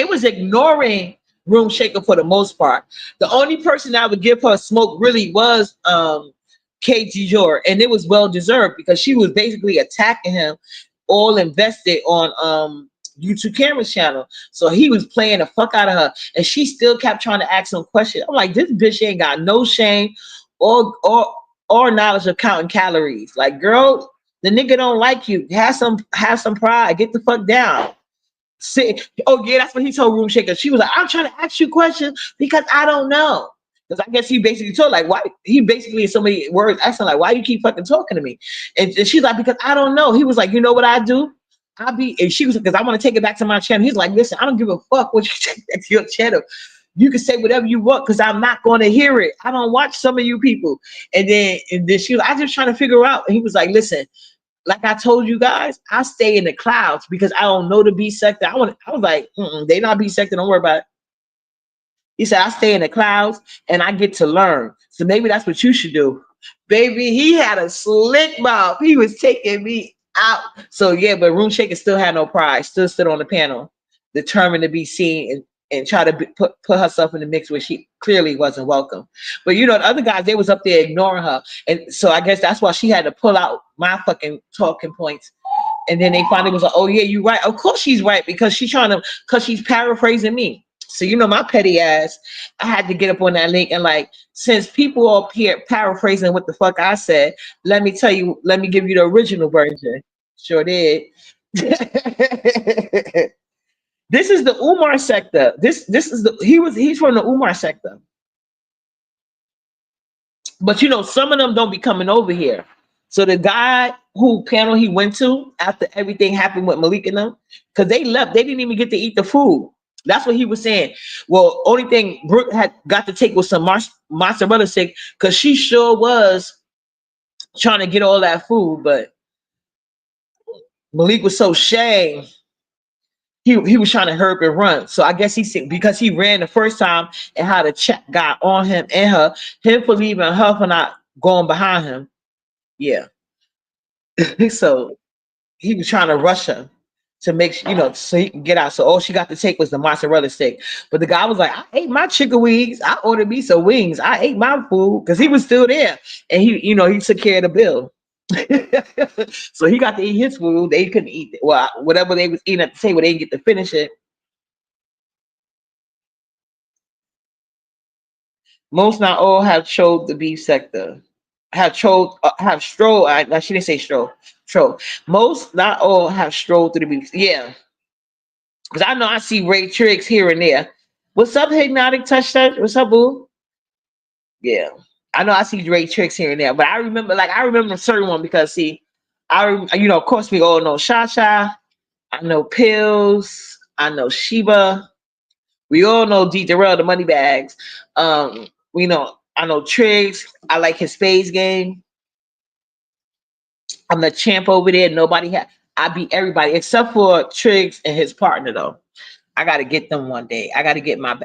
was ignoring Room Shaker for the most part. The only person that would give her smoke really was Kdejour, and it was well deserved because she was basically attacking him, all invested on YouTube camera channel. So he was playing the fuck out of her, and she still kept trying to ask him questions. I'm like, this bitch ain't got no shame or knowledge of counting calories. Like, girl, the nigga don't like you. Have some pride. Get the fuck down. Say, oh yeah, that's what he told Room Shaker. She was like, I'm trying to ask you questions because I don't know. Because I guess he basically told like why he basically in so many words asking like why you keep fucking talking to me, and she's like because I don't know. He was like you know what I do. I be and she was because I want to take it back to my channel. He's like listen I don't give a fuck what you take back to your channel. You can say whatever you want because I'm not going to hear it. I don't watch some of you people. And then she was I just trying to figure out. And he was like listen like I told you guys, I stay in the clouds because I don't know the B sector. I was like, they not B sector. Don't worry about it. He said, I stay in the clouds and I get to learn. So maybe that's what you should do. Baby, he had a slick mouth. He was taking me out. So yeah, but Room Shaker still had no pride. Still stood on the panel, determined to be seen and try to put herself in the mix where she clearly wasn't welcome. But you know, the other guys, they was up there ignoring her. And so I guess that's why she had to pull out my fucking talking points. And then they finally was like, oh yeah, you're right. Of course she's right because because she's paraphrasing me. So you know my petty ass, I had to get up on that link and like since people up here paraphrasing what the fuck I said, let me give you the original version. Sure did. This is the Umar sector. This is he's from the Umar sector. But you know, some of them don't be coming over here. So the guy who panel he went to after everything happened with Malik and them, because they left, they didn't even get to eat the food. That's what he was saying. Well, only thing Brooke had got to take was some mozzarella stick because she sure was trying to get all that food, but Malik was so shamed. He was trying to hurry up and run. So I guess he said because he ran the first time and how the chat got on him and her, him for leaving her for not going behind him. Yeah. So he was trying to rush her to make so he can get out. So all she got to take was the mozzarella stick. But the guy was like, I ate my chicken wings. I ordered me some wings. I ate my food because he was still there, and he took care of the bill. So he got to eat his food. They couldn't eat well whatever they was eating at the table. They didn't get to finish it. Most, not all, have chose the beef sector. Have strolled. She didn't say stroll. Stroll. Most, not all, have strolled through the beef. Yeah, because I know I see Ray Tricks here and there. What's up, Hypnotic Touch Touch? What's up, boo? Yeah, I know I see Ray Tricks here and there, but I remember a certain one because see, of course we all know Shasha. I know Pills. I know Sheba. We all know D Darrell, the money bags. I know Triggs. I like his spades game. I'm the champ over there. I beat everybody except for Triggs and his partner though. I gotta get them one day. I gotta get my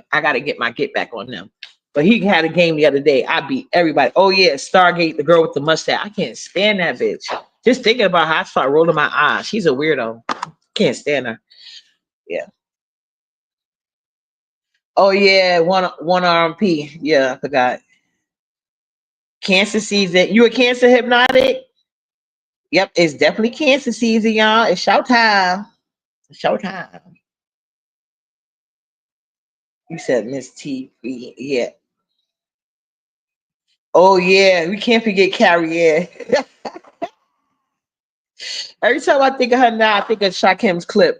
get back on them. But he had a game the other day. I beat everybody. Oh yeah, Stargate, the girl with the mustache. I can't stand that bitch. Just thinking about her, I start rolling my eyes. She's a weirdo. Can't stand her. Yeah. Oh yeah, one RMP. Yeah, I forgot. Cancer season. You a Cancer, Hypnotic? Yep, it's definitely Cancer season, y'all. It's showtime. It's showtime. You said Miss T. Yeah. Oh yeah, we can't forget Carrie. Every time I think of her now, I think of Shakim's clip.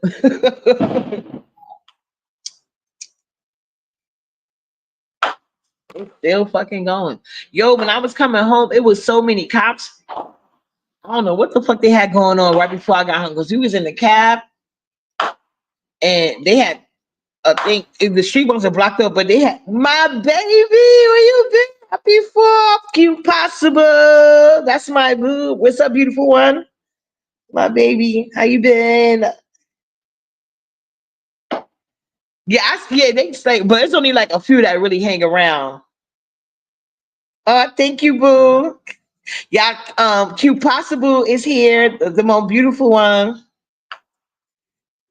It's still fucking going. Yo, when I was coming home, it was so many cops. I don't know what the fuck they had going on right before I got home because we was in the cab and they had I think the street wasn't blocked up, but they had my baby. Where you been? Happy fuck you possible. That's my boo. What's up, beautiful one? My baby. How you been? Yeah, yeah, they say, but it's only like a few that really hang around. Thank you, boo. Yeah, Q Possible is here, the most beautiful one.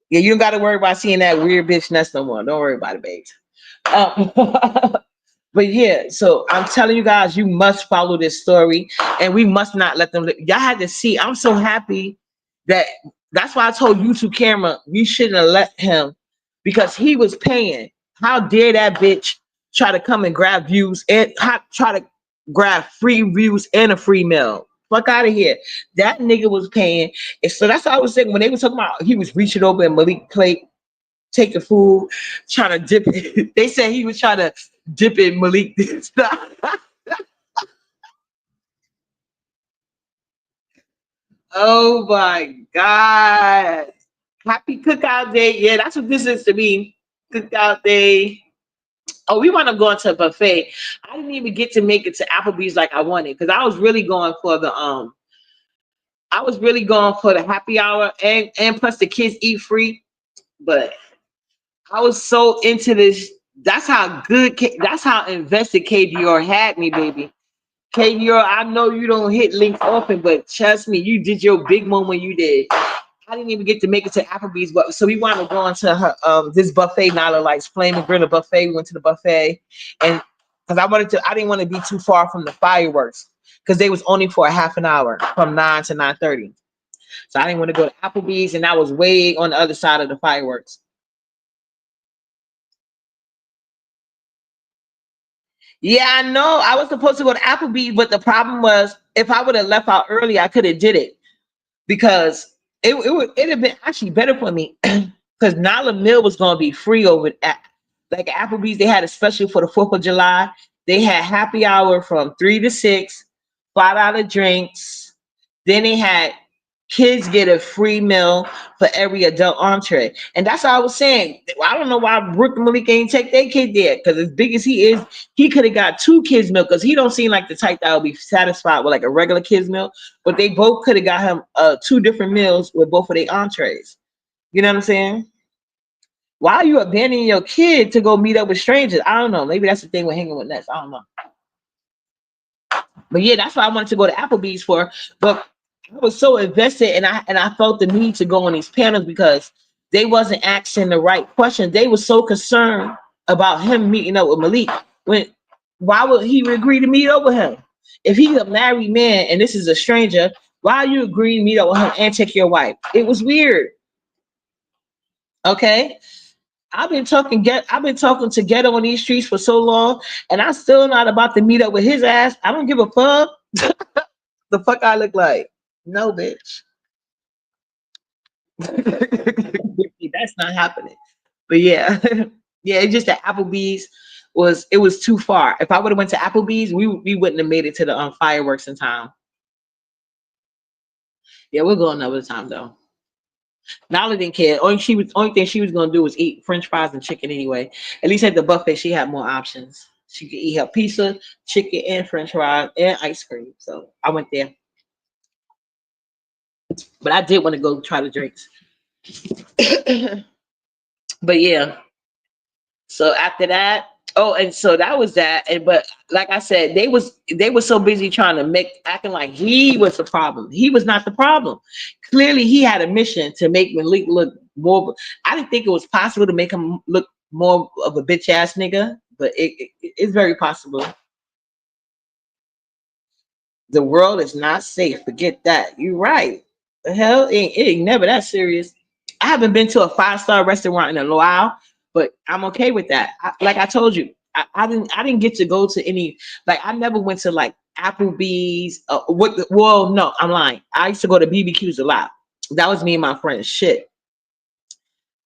Yeah, you don't got to worry about seeing that weird bitch nest no more. Don't worry about it, babes. But yeah, so I'm telling you guys, you must follow this story, and we must not let them. Y'all had to see. I'm so happy that that's why I told YouTube camera you shouldn't have let him because he was paying. How dare that bitch try to come and grab views and try to grab free views and a free meal? Fuck out of here. That nigga was paying. And so that's what I was saying when they were talking about he was reaching over and Malik plate, taking food, trying to dip it. They said he was trying to dip it Malik stuff. Oh my God. Happy cookout day. Yeah, that's what this is to me. Cookout day. Oh, we want to go into a buffet. I didn't even get to make it to Applebee's like I wanted because I was really going for the happy hour and plus the kids eat free. But I was so into this. That's how invested Kdejour had me, baby. Kdejour, I know you don't hit links often, but trust me, you did your big one when you did. I didn't even get to make it to Applebee's, but so we wanted to go into her this buffet, Nala likes Flaming Grill buffet. We went to the buffet, and because I didn't want to be too far from the fireworks because they was only for a half an hour from 9 to 9:30. So I didn't want to go to Applebee's, and that was way on the other side of the fireworks. Yeah, I know. I was supposed to go to Applebee's, but the problem was if I would have left out early, I could have did it because it'd have been actually better for me because Nala Mill was gonna be free over at like Applebee's. They had a special for the 4th of July. They had happy hour from 3 to 6, $5 drinks. Then they had kids get a free meal for every adult entree. And that's what I was saying. I don't know why Brooke and Malik ain't take their kid there. Because as big as he is, he could have got 2 kids meal because he don't seem like the type that would be satisfied with like a regular kids meal. But they both could have got him 2 different meals with both of their entrees. You know what I'm saying? Why are you abandoning your kid to go meet up with strangers? I don't know. Maybe that's the thing with hanging with nuts. I don't know. But yeah, that's why I wanted to go to Applebee's for. But I was so invested, and I felt the need to go on these panels because they wasn't asking the right questions. They were so concerned about him meeting up with Malik. When why would he agree to meet up with him? If he's a married man and this is a stranger, why are you agreeing to meet up with him and take your wife? It was weird. Okay. I've been talking to Ghetto on these streets for so long, and I'm still not about to meet up with his ass. I don't give a fuck. The fuck I look like. No, bitch. That's not happening. But yeah, yeah, it's just that Applebee's was too far. If I would have went to Applebee's, we wouldn't have made it to the fireworks in time. Yeah, we'll go another time though. Nala didn't care. Only thing she was gonna do was eat French fries and chicken anyway. At least at the buffet, she had more options. She could eat her pizza, chicken, and French fries and ice cream. So I went there, but I did want to go try the drinks. But yeah, so after that, oh, and so that was that. And but like I said, they were so busy trying to make acting like he was the problem. He was not the problem. Clearly, he had a mission to make Malik look more. I didn't think it was possible to make him look more of a bitch ass nigga, but it's very possible. The world is not safe. Forget that. You're right. The hell, it ain't never that serious. I haven't been to a five-star restaurant in a while, but I'm okay with that. Like I told you, I didn't get to go to any. Like I never went to like Applebee's. Well, no, I'm lying. I used to go to BBQs a lot. That was me and my friends. Shit.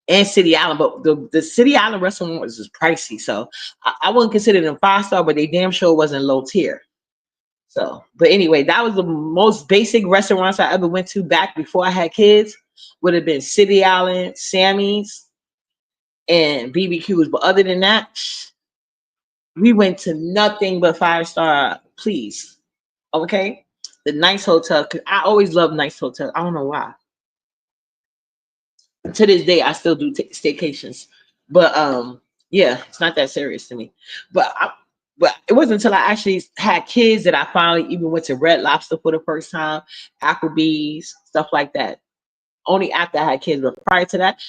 And City Island, but the City Island restaurant was just pricey, so I wouldn't consider them five-star, but they damn sure wasn't low tier. So, but anyway, that was the most basic restaurants I ever went to back before I had kids. Would have been City Island, Sammy's, and BBQs. But other than that, we went to nothing but five-star. Please, okay. The nice hotel. Cause I always love nice hotel. I don't know why. To this day, I still do staycations. But yeah, it's not that serious to me. But but it wasn't until I actually had kids that I finally even went to Red Lobster for the first time, Applebee's, stuff like that. Only after I had kids, but prior to that,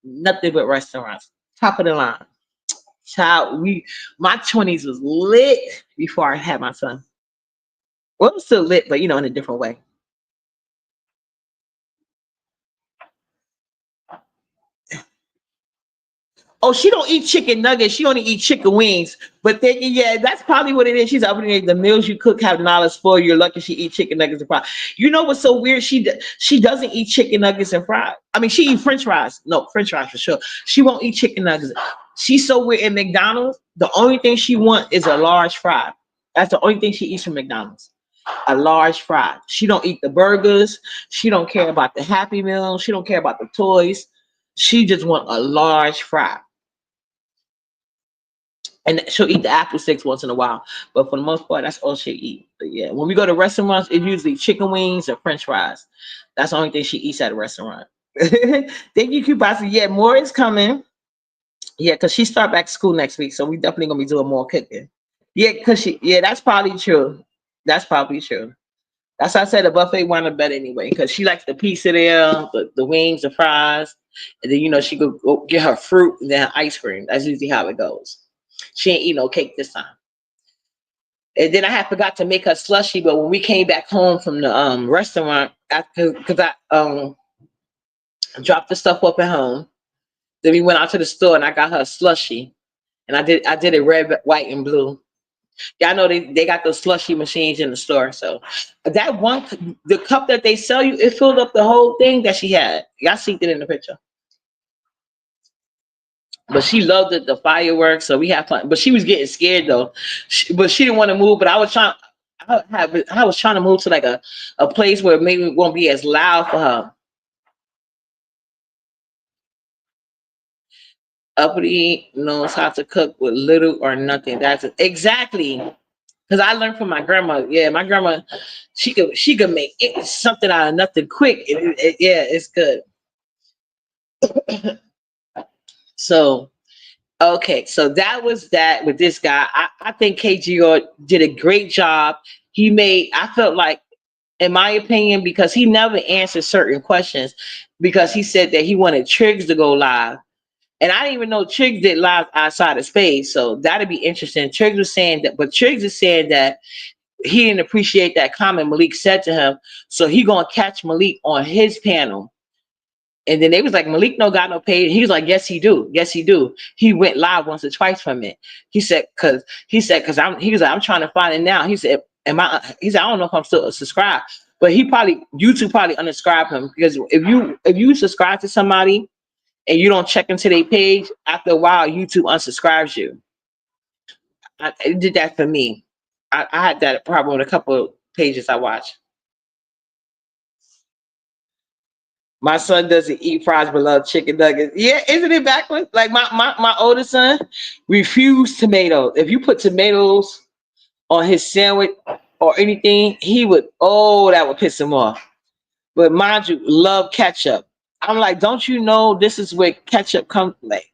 nothing but restaurants. Top of the line. Child, my 20s was lit before I had my son. Well, it was still lit, but in a different way. Oh, she don't eat chicken nuggets. She only eat chicken wings. But then, yeah, that's probably what it is. She's opening the meals you cook have knowledge for. You're lucky she eat chicken nuggets and fries. You know what's so weird? She doesn't eat chicken nuggets and fries. I mean, she eat French fries. No, French fries for sure. She won't eat chicken nuggets. She's so weird. In McDonald's, the only thing she wants is a large fry. That's the only thing she eats from McDonald's. A large fry. She don't eat the burgers. She don't care about the Happy Meal. She don't care about the toys. She just want a large fry. And she'll eat the apple sticks once in a while, but for the most part, that's all she'll eat. But yeah, when we go to restaurants, it's usually chicken wings or French fries. That's the only thing she eats at a restaurant. Thank you, Kubasi. Yeah, more is coming. Yeah, because she start back to school next week, so we definitely gonna be doing more cooking. Yeah, yeah, that's probably true. That's probably true. That's why I said the buffet wound up better anyway, because she likes the pizza there, the wings, the fries, and then she could go get her fruit and then her ice cream. That's usually how it goes. She ain't eat no cake this time. And then I had forgot to make her slushy, but when we came back home from the restaurant, after because I dropped the stuff up at home, then we went out to the store and I got her a slushy, and I did it red, white, and blue. Yeah, I know they got those slushy machines in the store. So that the cup that they sell you, it filled up the whole thing that she had. Y'all see it in the picture. But she loved the fireworks, so we had fun. But she was getting scared though. But she didn't want to move. But I was trying. I was trying to move to like a place where maybe it won't be as loud for her. Uppity knows how to cook with little or nothing. That's it. Exactly. Because I learned from my grandma. Yeah, my grandma, she could make something out of nothing quick. Yeah, it's good. So okay, so that was that with this guy. I think Kdejour did a great job. I felt like in my opinion, because he never answered certain questions, because he said that he wanted Triggs to go live. And I didn't even know Triggs did live outside of space. So that'd be interesting. Triggs was saying that, but Triggs is saying that he didn't appreciate that comment Malik said to him. So he gonna catch Malik on his panel. And then they was like, Malik no got no page. He was like, yes, he do. Yes, he do. He went live once or twice from it. He said, cause he was like, I'm trying to find it now. He said, he said, I don't know if I'm still subscribed. But YouTube probably unsubscribed him, because if you subscribe to somebody and you don't check into their page, after a while YouTube unsubscribes you. It did that for me. I had that problem with a couple of pages I watched. My son doesn't eat fries but love chicken nuggets. Yeah, isn't it backwards? Like my oldest son refused tomatoes. If you put tomatoes on his sandwich or anything, he would, that would piss him off. But mind you, love ketchup. I'm like, don't you know this is where ketchup comes from? Like,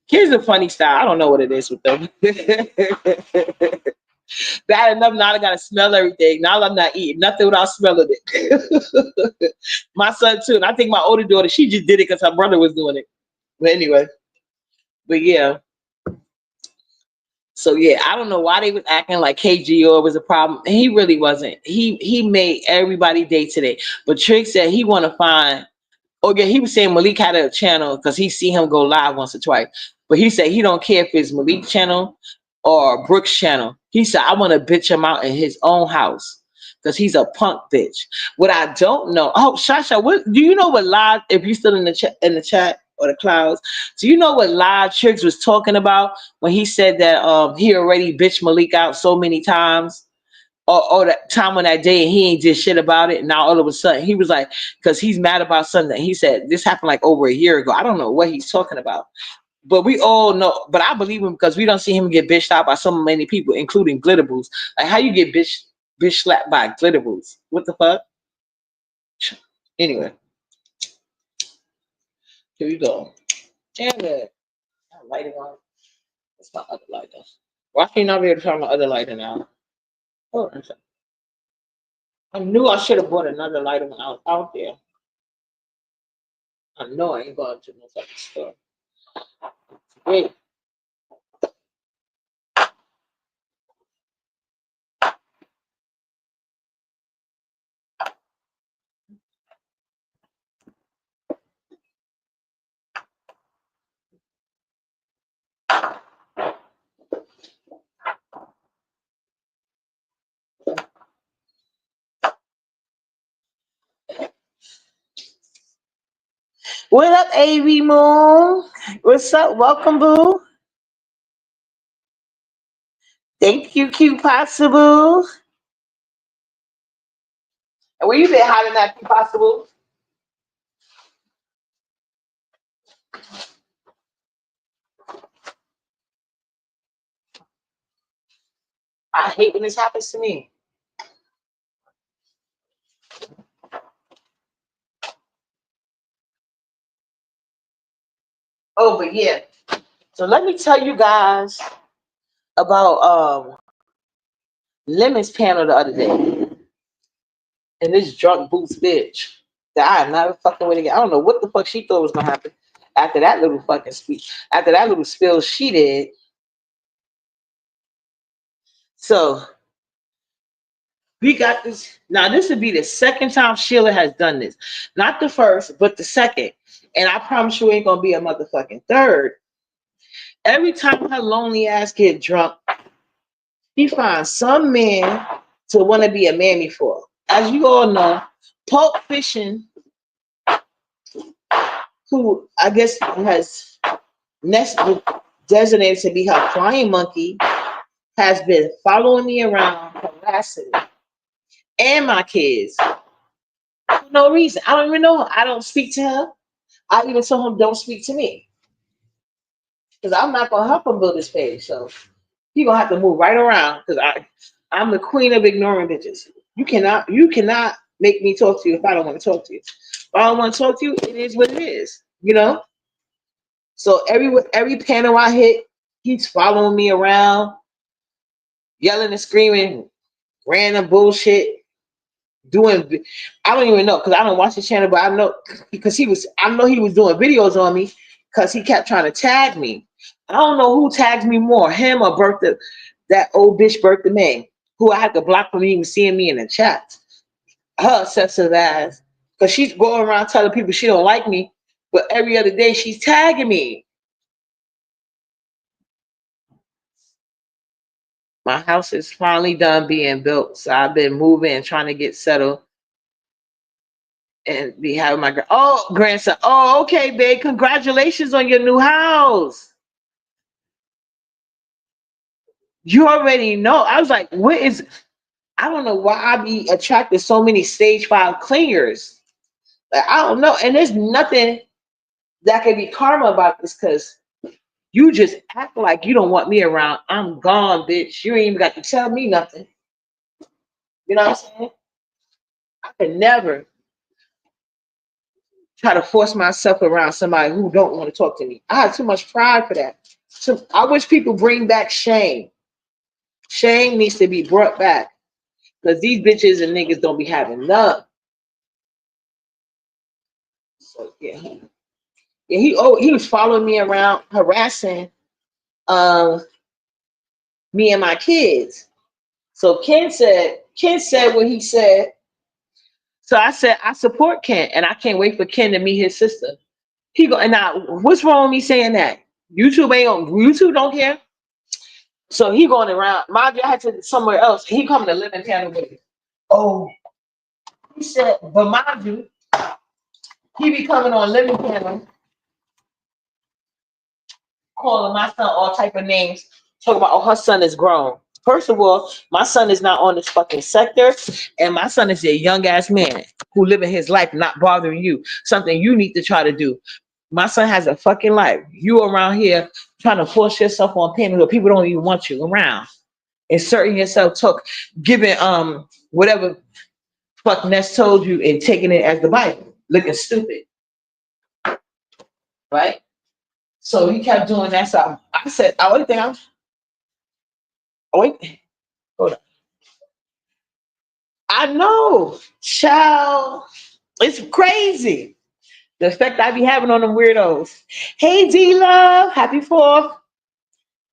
here's a funny style. I don't know what it is with them. Bad enough now I gotta smell everything. Now I'm not eating nothing without smelling it. My son too, and I think my older daughter, she just did it because her brother was doing it. But anyway, but yeah. So yeah, I don't know why they was acting like Kdejour was a problem. He really wasn't. He made everybody day today. But Trick said he want to find. Oh yeah, he was saying Malik had a channel because he see him go live once or twice. But he said he don't care if it's Malik's channel or Brooks' channel. He said I want to bitch him out in his own house because he's a punk bitch. What I don't know, Shasha, what do you know what live? If you still in the chat or the clouds, do you know what live Triggs was talking about when he said that he already bitched Malik out so many times? Or that time on that day and he ain't did shit about it. And now all of a sudden he was like, because he's mad about something. He said this happened like over a year ago. I don't know what he's talking about. But we all know, but I believe him because we don't see him get bitched out by so many people, including Glitterbles. Like how you get bitch slapped by Glitterbles? What the fuck? Anyway. Here we go. Damn it. I'm lighting on. That's my other lighter. Why can't you not be able to turn my other lighter now? Oh, I knew I should have bought another lighter when I was out there. I know I ain't going to no fucking store. Wait. What up, AV Moon? What's up? Welcome, boo. Thank you, Q Possible. And where you been hiding that, Q Possible? I hate when this happens to me. Oh, but yeah. So let me tell you guys about Lemon's panel the other day. And this drunk boots bitch that I am never fucking with again. I don't know what the fuck she thought was gonna happen after that little fucking speech. After that little spill she did. So we got this. Now, this would be the second time Sheila has done this. Not the first, but the second. And I promise you ain't gonna be a motherfucking third. Every time her lonely ass get drunk, she finds some man to want to be a mammy for. As you all know, Pulp Fiction, who I guess has designated to be her flying monkey, has been following me around, harassing me and my kids for no reason. I don't even know her. I don't speak to her. I even told him don't speak to me because I'm not gonna help him build his page. So he gonna have to move right around because I'm the queen of ignoring bitches. You cannot make me talk to you if I don't want to talk to you. If I don't want to talk to you, it is what it is. You know. So every panel I hit, he's following me around, yelling and screaming, random bullshit. doing. I don't even know because I don't watch the channel, but I know because I know he was doing videos on me because he kept trying to tag me. I don't know who tags me more, him or Bertha, that old bitch Bertha May, who I had to block from even seeing me in the chat. Her obsessive ass, because she's going around telling people she don't like me, but every other day she's tagging me. My house is finally done being built, so I've been moving and trying to get settled and be having my grandson. Oh, okay, babe. Congratulations on your new house. You already know. I was like, what is? I don't know why I be attracted so many stage 5 clingers. Like, I don't know, and there's nothing that can be karma about this because you just act like you don't want me around. I'm gone, bitch. You ain't even got to tell me nothing. You know what I'm saying? I could never try to force myself around somebody who don't want to talk to me. I have too much pride for that. So I wish people bring back shame. Shame needs to be brought back because these bitches and niggas don't be having none. So yeah, he was following me around, harassing me and my kids. So Ken said what he said. So I said I support Ken, and I can't wait for Ken to meet his sister. He go and now, what's wrong with me saying that? YouTube don't care. So he going around. Mind you, I had to somewhere else. He coming to live in Canada with me. Oh, he said, but mind you, he be coming on living Canada, calling my son all type of names, talking about, oh, her son is grown. First of all, my son is not on this fucking sector, and my son is a young ass man who living his life, not bothering you. Something you need to try to do. My son has a fucking life. You around here trying to force yourself on payment where people don't even want you around. Inserting yourself, giving whatever fuck Ness told you and taking it as the Bible, looking stupid, right? So he kept doing that. So I said, only thing wait, hold on. I know, child, it's crazy. The effect I be having on them weirdos. Hey, D Love, happy 4th.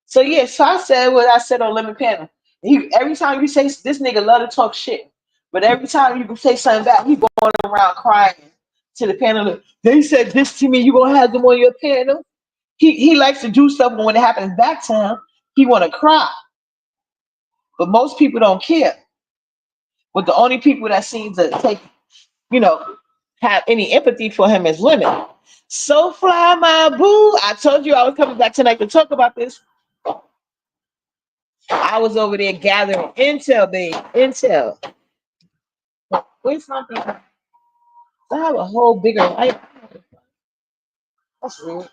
So yeah, so I said what I said on Lemon Panel. Every time you say this nigga love to talk shit, but every time you say something back, he going around crying to the panel. They said this to me. You gonna have them on your panel? He likes to do stuff, but when it happens back to him, he want to cry. But most people don't care. But the only people that seem to take, have any empathy for him is women. So fly my boo. I told you I was coming back tonight to talk about this. I was over there gathering intel, babe. Intel. Where's something? I have a whole bigger light. That's weird.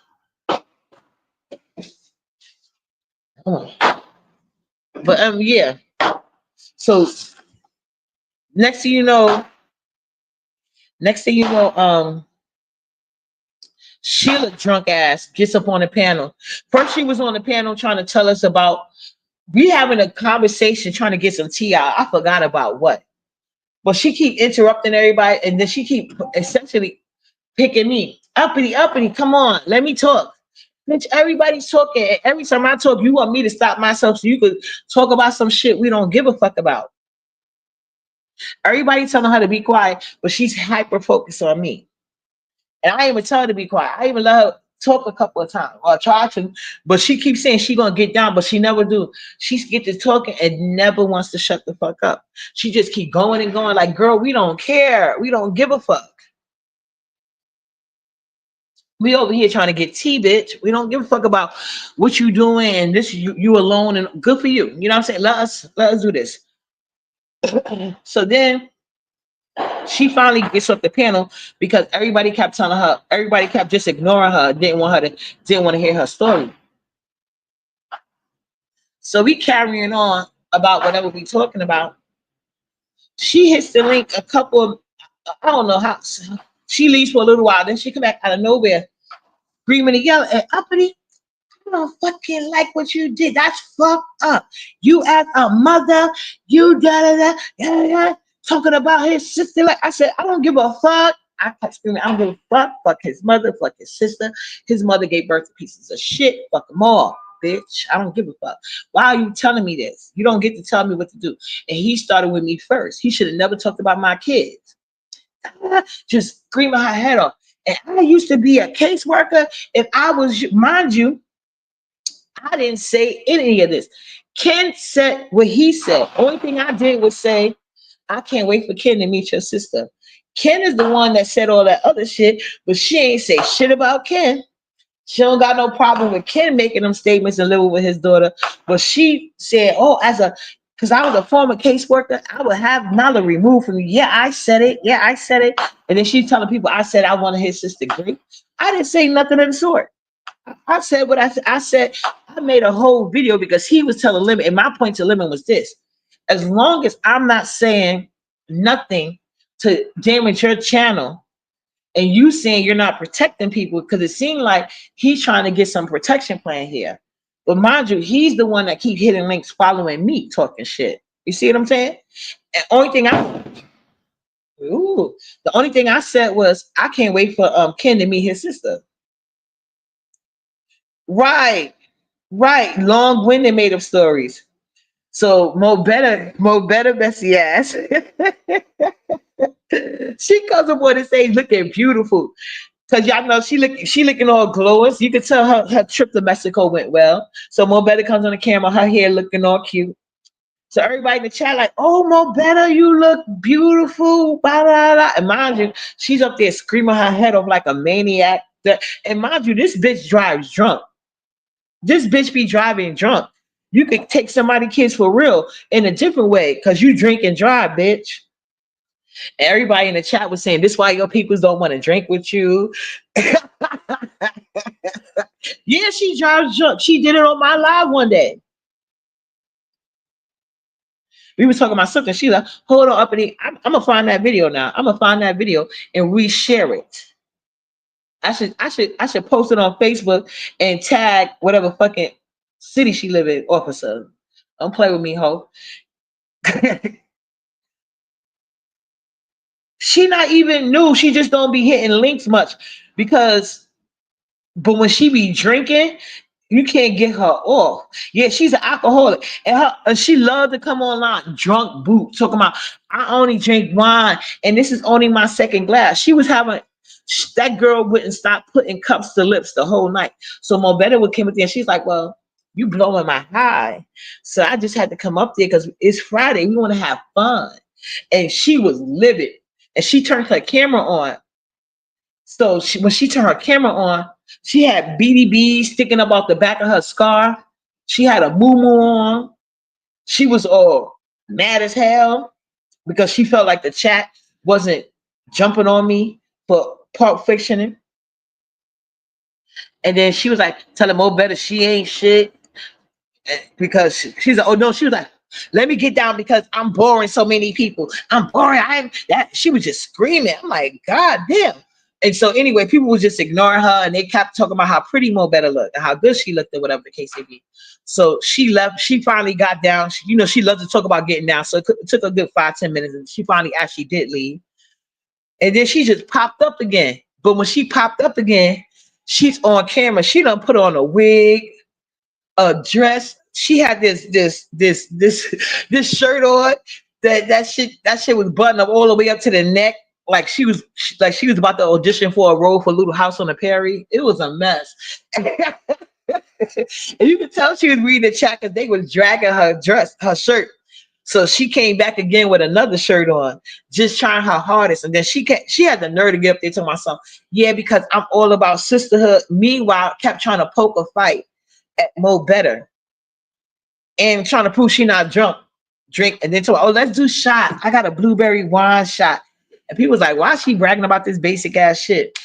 But yeah. So next thing you know, Sheila drunk ass gets up on the panel. First she was on the panel trying to tell us about we having a conversation trying to get some tea out. I forgot about what. But she keep interrupting everybody, and then she keep essentially picking me. Uppity, come on, let me talk. Bitch, everybody's talking. And every time I talk, you want me to stop myself so you could talk about some shit we don't give a fuck about. Everybody telling her to be quiet, but she's hyper focused on me. And I even tell her to be quiet. I even let her talk a couple of times, or try to, but she keeps saying she gonna get down, but she never do. She get to talking and never wants to shut the fuck up. She just keep going and going like, girl, we don't care. We don't give a fuck. We over here trying to get tea, bitch. We don't give a fuck about what you doing and this you alone and good for you. You know what I'm saying? Let us do this. So then she finally gets off the panel because everybody kept telling her, everybody kept just ignoring her, didn't want to hear her story. So we carrying on about whatever we talking about. She hits the link a couple of, I don't know how, she leaves for a little while, then she come back out of nowhere, screaming and yelling, and Uppity, I don't fucking like what you did. That's fucked up. You as a mother, you da da da da da. talking about his sister. Like I said, I don't give a fuck. I kept screaming, I don't give a fuck. Fuck his mother, fuck his sister. His mother gave birth to pieces of shit. Fuck them all, bitch. I don't give a fuck. Why are you telling me this? You don't get to tell me what to do. And he started with me first. He should have never talked about my kids. Just screaming her head off. And I used to be a caseworker. If I was, mind you, I didn't say any of this. Ken said what he said. Only thing I did was say, I can't wait for Ken to meet your sister. Ken is the one that said all that other shit, but she ain't say shit about Ken. She don't got no problem with Ken making them statements and living with his daughter. But she said, oh, because I was a former caseworker, I would have Nala removed from me. Yeah, I said it. Yeah, I said it. And then she's telling people, I said I wanted his sister great. I didn't say nothing of the sort. I said what I said. I made a whole video because he was telling Lemon, and my point to Lemon was this: as long as I'm not saying nothing to damage your channel, and you saying you're not protecting people, because it seemed like he's trying to get some protection plan here. But mind you, he's the one that keep hitting links following me talking shit. You see what I'm saying? And the only thing I said was I can't wait for Ken to meet his sister. Right. Right, long-winded made up stories. So Mo better messy ass. She comes up on the stage looking beautiful. Cause y'all know she looking all glowing. So you can tell her trip to Mexico went well. So Mo Better comes on the camera, her hair looking all cute. So everybody in the chat like, oh Mo Better, you look beautiful. Blah, blah, blah. And mind you, she's up there screaming her head off like a maniac. And mind you, this bitch drives drunk. This bitch be driving drunk. You could take somebody's kids for real in a different way because you drink and drive, bitch. And everybody in the chat was saying, this is why your peoples don't want to drink with you. Yeah, she drives drunk. She did it on my live one day. We were talking about something. She's like, hold on, uppity. I'm going to find that video now. I'm going to find that video and reshare it. I should post it on Facebook and tag whatever fucking city she live in, officer. Don't play with me, ho. She not even new. She just don't be hitting links much because, but when she be drinking, you can't get her off. Yeah, she's an alcoholic, and she loved to come online drunk boot talking about I only drink wine, and this is only my second glass. She was having that girl wouldn't stop putting cups to lips the whole night. So Mo Better would come up there, and she's like, "Well, you blowing my high, so I just had to come up there because it's Friday. We want to have fun." And she was livid, and she turned her camera on. So when she turned her camera on, she had BDBs sticking up off the back of her scarf. She had a moo on. She was all mad as hell because she felt like the chat wasn't jumping on me for Pulp Fiction. And then she was like telling Mo Better she ain't shit because she's like, oh no, she was like, let me get down because I'm boring so many people. I'm boring. She was just screaming. I'm like, God damn. And so anyway, people was just ignoring her and they kept talking about how pretty Mo Better looked and how good she looked or whatever the case may be. So she left. She finally got down. She loves to talk about getting down. So it took a good 5-10 minutes and she finally actually did leave. And then she just popped up again. But when she popped up again, she's on camera. She done put on a wig, a dress. She had this shirt on that shit was buttoned up all the way up to the neck. Like she was about to audition for a role for Little House on the Prairie. It was a mess. And you could tell she was reading the chat because they was dragging her shirt. So she came back again with another shirt on, just trying her hardest. And then she had the nerve to get up there to myself, yeah, because I'm all about sisterhood. Meanwhile, kept trying to poke a fight at Mo Better and trying to prove she not drink. And then told, oh, let's do shot. I got a blueberry wine shot. And people was like, why is she bragging about this basic ass shit?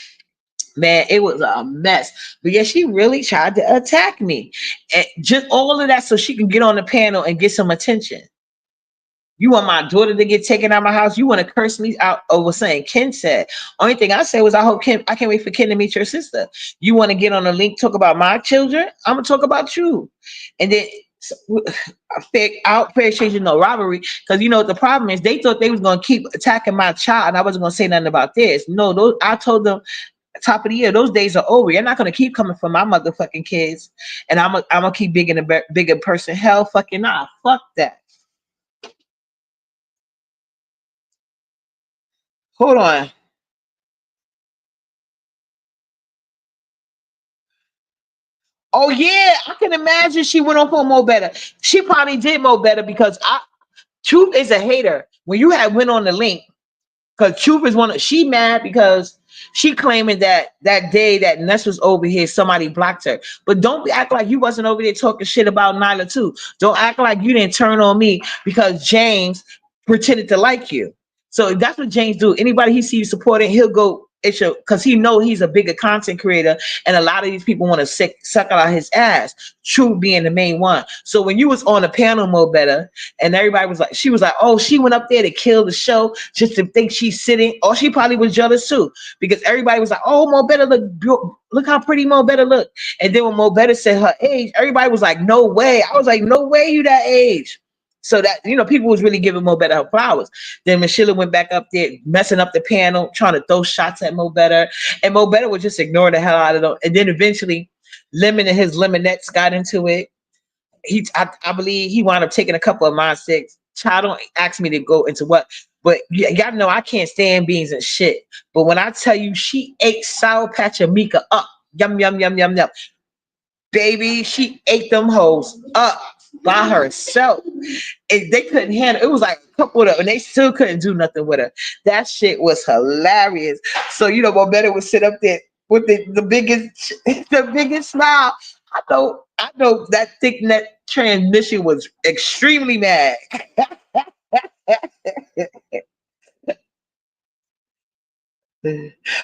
Man, it was a mess. But yeah, she really tried to attack me. And just all of that so she can get on the panel and get some attention. You want my daughter to get taken out of my house? You want to curse me out over saying Ken said? Only thing I said was I can't wait for Ken to meet your sister. You want to get on a link, talk about my children? I'm gonna talk about you. And then So, fair exchange, no robbery. Because you know the problem is they thought they was gonna keep attacking my child, and I wasn't gonna say nothing about this. No, those I told them top of the year, those days are over. You're not gonna keep coming for my motherfucking kids, and I'm gonna keep being a bigger person. Hell, fucking nah, fuck that. Hold on. Oh yeah, I can imagine she went on for more better. She probably did more better because Truth is a hater. When you had went on the link, because Truth is she mad because she claiming that that day that Ness was over here, somebody blocked her. But don't act like you wasn't over there talking shit about Nyla too. Don't act like you didn't turn on me because James pretended to like you. So that's what James do. Anybody he sees supporting, he'll go issue because he know he's a bigger content creator, and a lot of these people want to suck out his ass. True being the main one. So when you was on a panel, Mo Better, and everybody was like, she was like, oh, she went up there to kill the show just to think she's sitting. Or she probably was jealous too because everybody was like, oh, Mo Better look how pretty Mo Better look. And then when Mo Better said her age, everybody was like, no way. I was like, no way you that age. So that, you know, people was really giving Mo Better her flowers. Then Michelle went back up there, messing up the panel, trying to throw shots at Mo Better. And Mo Better would just ignore the hell out of them. And then eventually, Lemon and his Lemonettes got into it. I believe he wound up taking a couple of my sticks. Child, don't ask me to go into what, but y'all know I can't stand beans and shit. But when I tell you she ate Sour Patch and Mika up, yum, yum, yum, yum, yum. Baby, she ate them hoes up by herself. And they couldn't handle it. Was like a couple of them, and they still couldn't do nothing with her. That shit was hilarious. So you know, Better would sit up there with the biggest the biggest smile. I know that thick neck transmission was extremely mad.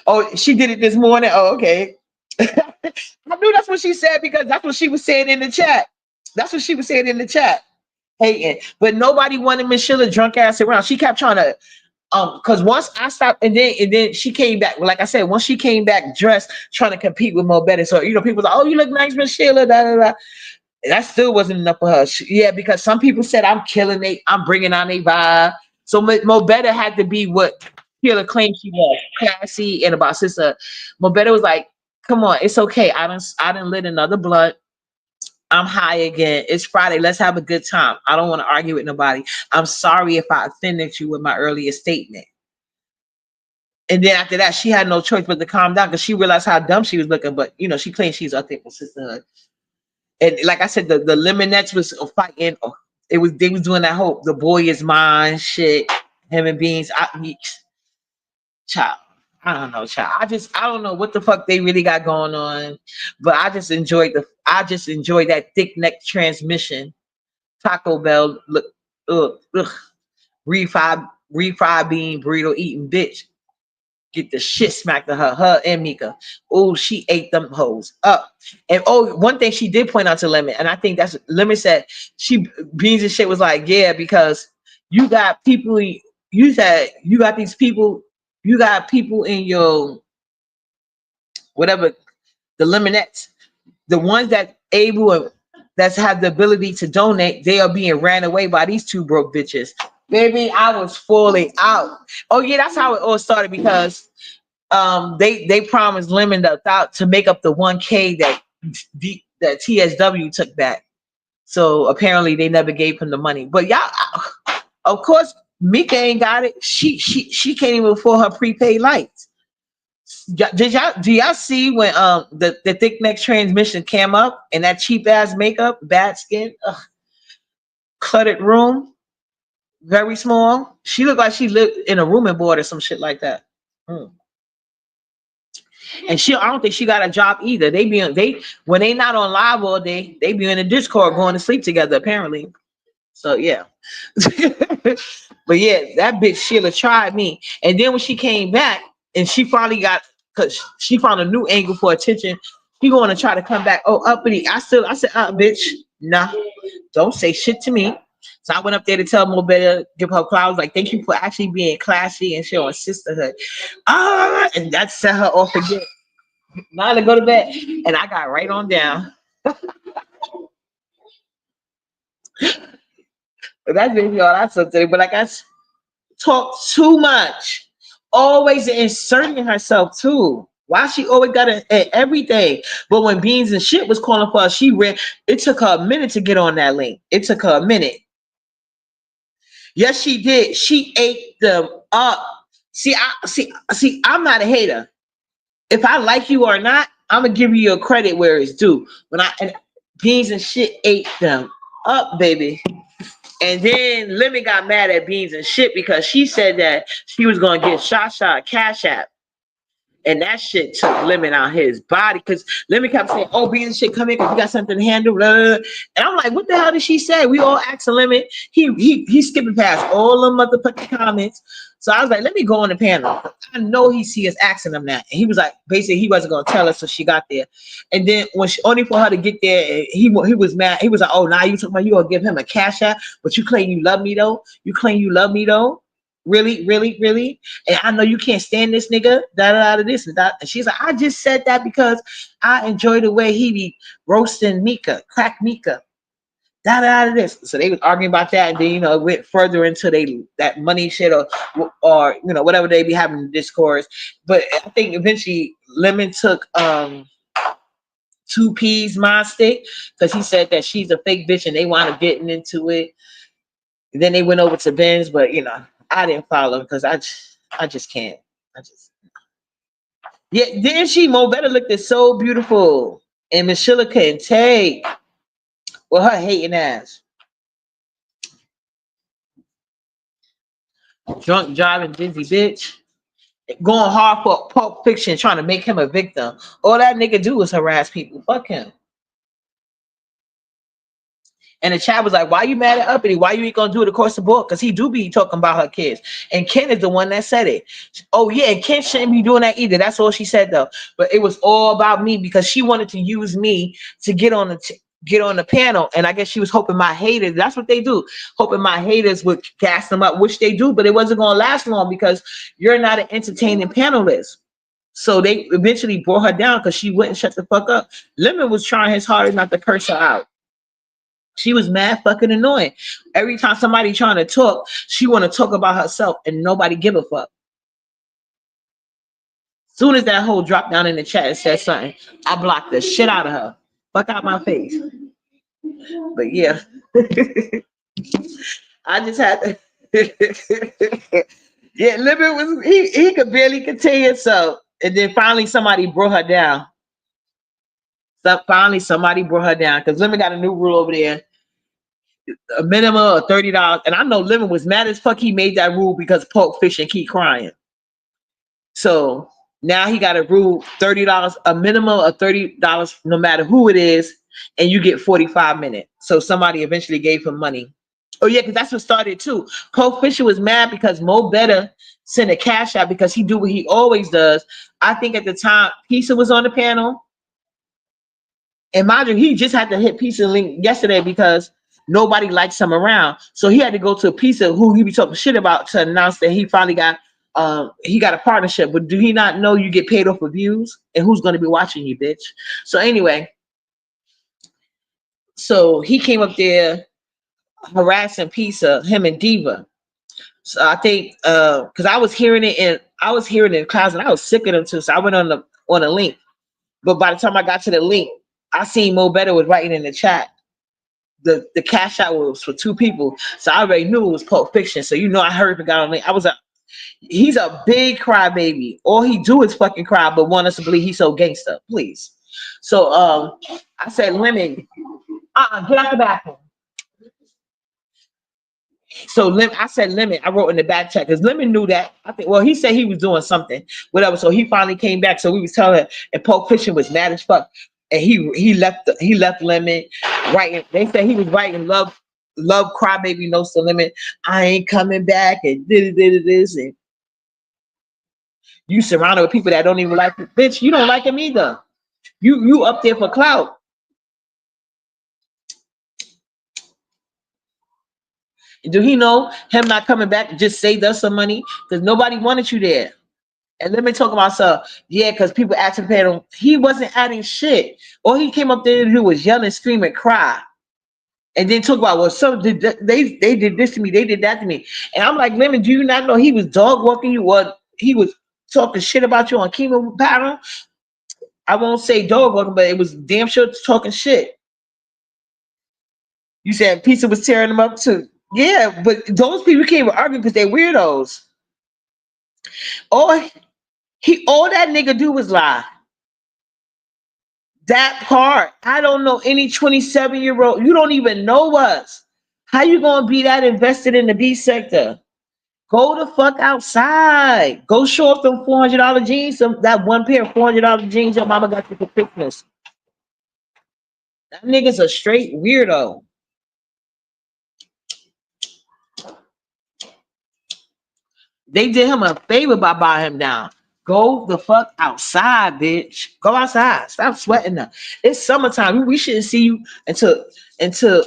Oh, she did it this morning. Oh, okay. I knew that's what she said because that's what she was saying in the chat. That's what she was saying in the chat. Hating, but nobody wanted Michelle drunk ass around. She kept trying to, because once I stopped, and then she came back. Like I said, once she came back dressed, trying to compete with Mo Better. So you know, people was like, "Oh, you look nice, Michelle." Da, da, da. That still wasn't enough for her. Yeah, because some people said I'm killing it. I'm bringing on a vibe. So Mo Better had to be what Sheila claimed she was, classy and about sister. Mo Better was like, "Come on, it's okay. I didn't lit another blunt. I'm high again. It's Friday. Let's have a good time. I don't want to argue with nobody. I'm sorry if I offended you with my earlier statement." And then after that, she had no choice but to calm down because she realized how dumb she was looking. But you know, she claimed she's up there for sisterhood. And like I said, the Lemonettes was fighting. It was they was doing that whole the boy is mine shit. Him and Beans. Child. I don't know, child. I don't know what the fuck they really got going on, but I just enjoyed that thick neck transmission. Taco Bell look, ugh, refried bean burrito eating bitch. Get the shit smacked to her and Mika. Oh, she ate them hoes up. And oh, one thing she did point out to Lemon, and I think that's Lemon said she Beans and shit was like, yeah, because you got people, you said you got these people, you got people in your whatever the Lemonettes, the ones that able and that's have the ability to donate, they are being ran away by these two broke bitches. Baby, I was falling out. Oh yeah, that's how it all started because they promised Lemon the thought to make up the 1K that TSW took back. So apparently they never gave him the money. But y'all, of course, Mika ain't got it. She can't even afford her prepaid lights. Do y'all see when the thick neck transmission came up and that cheap ass makeup, bad skin, cluttered room, very small. She looked like she lived in a room and board or some shit like that. Mm. And I don't think she got a job either. They when they not on live all day, they be in the Discord going to sleep together apparently. So yeah. But yeah, that bitch Sheila tried me. And then when she came back and she finally got because she found a new angle for attention, she going to try to come back. Oh, uppity. I said, bitch, nah, don't say shit to me. So I went up there to tell Mo Better, give her flowers, like, thank you for actually being classy and showing sisterhood. And that set her off again. Now to go to bed. And I got right on down. But that's basically all I said today. But like talk too much, always inserting herself too. Why she always got everything? But when Beans and shit was calling for her, she read. It took her a minute to get on that link. It took her a minute. Yes, she did. She ate them up. See. I'm not a hater. If I like you or not, I'm gonna give you your credit where it's due. When and Beans and shit ate them up, baby. And then Lemon got mad at Beans and shit because she said that she was gonna get Shasha a Cash App. And that shit took Lemon out his body because Lemon kept saying, "Oh, Beans and shit, come in because you got something to handle." Blah, blah, blah. And I'm like, "What the hell did she say?" We all asking Lemon. He's skipping past all the motherfucking comments. So I was like, "Let me go on the panel." I know he see us asking him that. And he was like, basically, he wasn't gonna tell us, so she got there. And then when only for her to get there, he was mad. He was like, "Oh, now you talking about you gonna give him a Cash App, but you claim you love me though. You claim you love me though." Really, really, really, and I know you can't stand this nigga, da this and that. And she's like, I just said that because I enjoy the way he be roasting Mika, crack Mika, da this. So they was arguing about that, and then it went further into that money shit or whatever they be having in discourse. But I think eventually Lemon took 2P's mind stick because he said that she's a fake bitch and they wound up getting into it. And then they went over to Ben's, but I didn't follow because I just can't. Yeah, didn't she? Mo Better looked so beautiful, and Michelle couldn't take with her hating ass, drunk driving dizzy bitch, going hard for Pulp Fiction, trying to make him a victim. All that nigga do is harass people. Fuck him. And the chat was like, why you mad at Uppity? Why you ain't gonna do it across the board? Because he do be talking about her kids. And Ken is the one that said it. Oh, yeah, and Ken shouldn't be doing that either. That's all she said, though. But it was all about me because she wanted to use me to get on the panel. And I guess she was hoping my haters, that's what they do, hoping my haters would gas them up, which they do, but it wasn't gonna last long because you're not an entertaining panelist. So they eventually brought her down because she wouldn't shut the fuck up. Lemon was trying his hardest not to curse her out. She was mad fucking annoying. Every time somebody trying to talk, she want to talk about herself and nobody give a fuck. Soon as that hoe dropped down in the chat and said something, I blocked the shit out of her. Fuck out my face. But yeah. I just had to yeah, Lemon was he could barely contain himself. And then finally somebody brought her down. So finally somebody brought her down because Lemon got a new rule over there. A minimum of $30. And I know Lemon was mad as fuck he made that rule because Pulp Fiction keep crying. So now he got a rule $30, a minimum of $30 no matter who it is, and you get 45 minutes. So somebody eventually gave him money. Oh yeah, because that's what started too. Pulp Fiction was mad because Mo Better sent a cash out because he do what he always does. I think at the time Pisa was on the panel. And mind you, he just had to hit Pisa link yesterday because nobody likes him around. So he had to go to a Pisa who he be talking shit about to announce that he finally got a partnership. But do he not know you get paid off of views? And who's gonna be watching you, bitch? So anyway, so he came up there harassing Pisa, him and Diva. So I think because I was hearing it in class and I was sick of them too. So I went on the link. But by the time I got to the link, I seen Mo Better was writing in the chat. The cash out was for two people. So I already knew it was Pulp Fiction. So I heard it got on link. He's a big crybaby. All he do is fucking cry, but want us to believe he's so gangster. Please. So I said, Lemon, get out the bathroom. So I said Lemon. I wrote in the back chat because Lemon knew that. I think. Well, he said he was doing something, whatever. So he finally came back. So we was telling him, and Pulp Fiction was mad as fuck, and he left Lemon writing. They said he was writing love crybaby notes to Lemon. I ain't coming back and did this and you surrounded with people that don't even like you. Bitch, you don't like him either. You up there for clout. Do he know him not coming back just saved us some money? Because nobody wanted you there. And let me talk about stuff. Yeah, because people asked him to pay him. He wasn't adding shit. All he came up there to do was yell and scream and cry. And then talk about, well, some did they did this to me, they did that to me. And I'm like, Lemon, do you not know he was dog walking you? What, he was talking shit about you on chemo panel? I won't say dog walking, but it was damn sure talking shit. You said Pizza was tearing them up too. Yeah, but those people came arguing because they weirdos. All all that nigga do was lie. That part. I don't know any 27-year-old. You don't even know us. How you gonna be that invested in the B sector? Go the fuck outside. Go show off them $400 jeans. That one pair of $400 jeans your mama got you for Christmas. That nigga's a straight weirdo. They did him a favor by buying him down. Go the fuck outside, bitch. Go outside. Stop sweating them. It's summertime. We shouldn't see you until until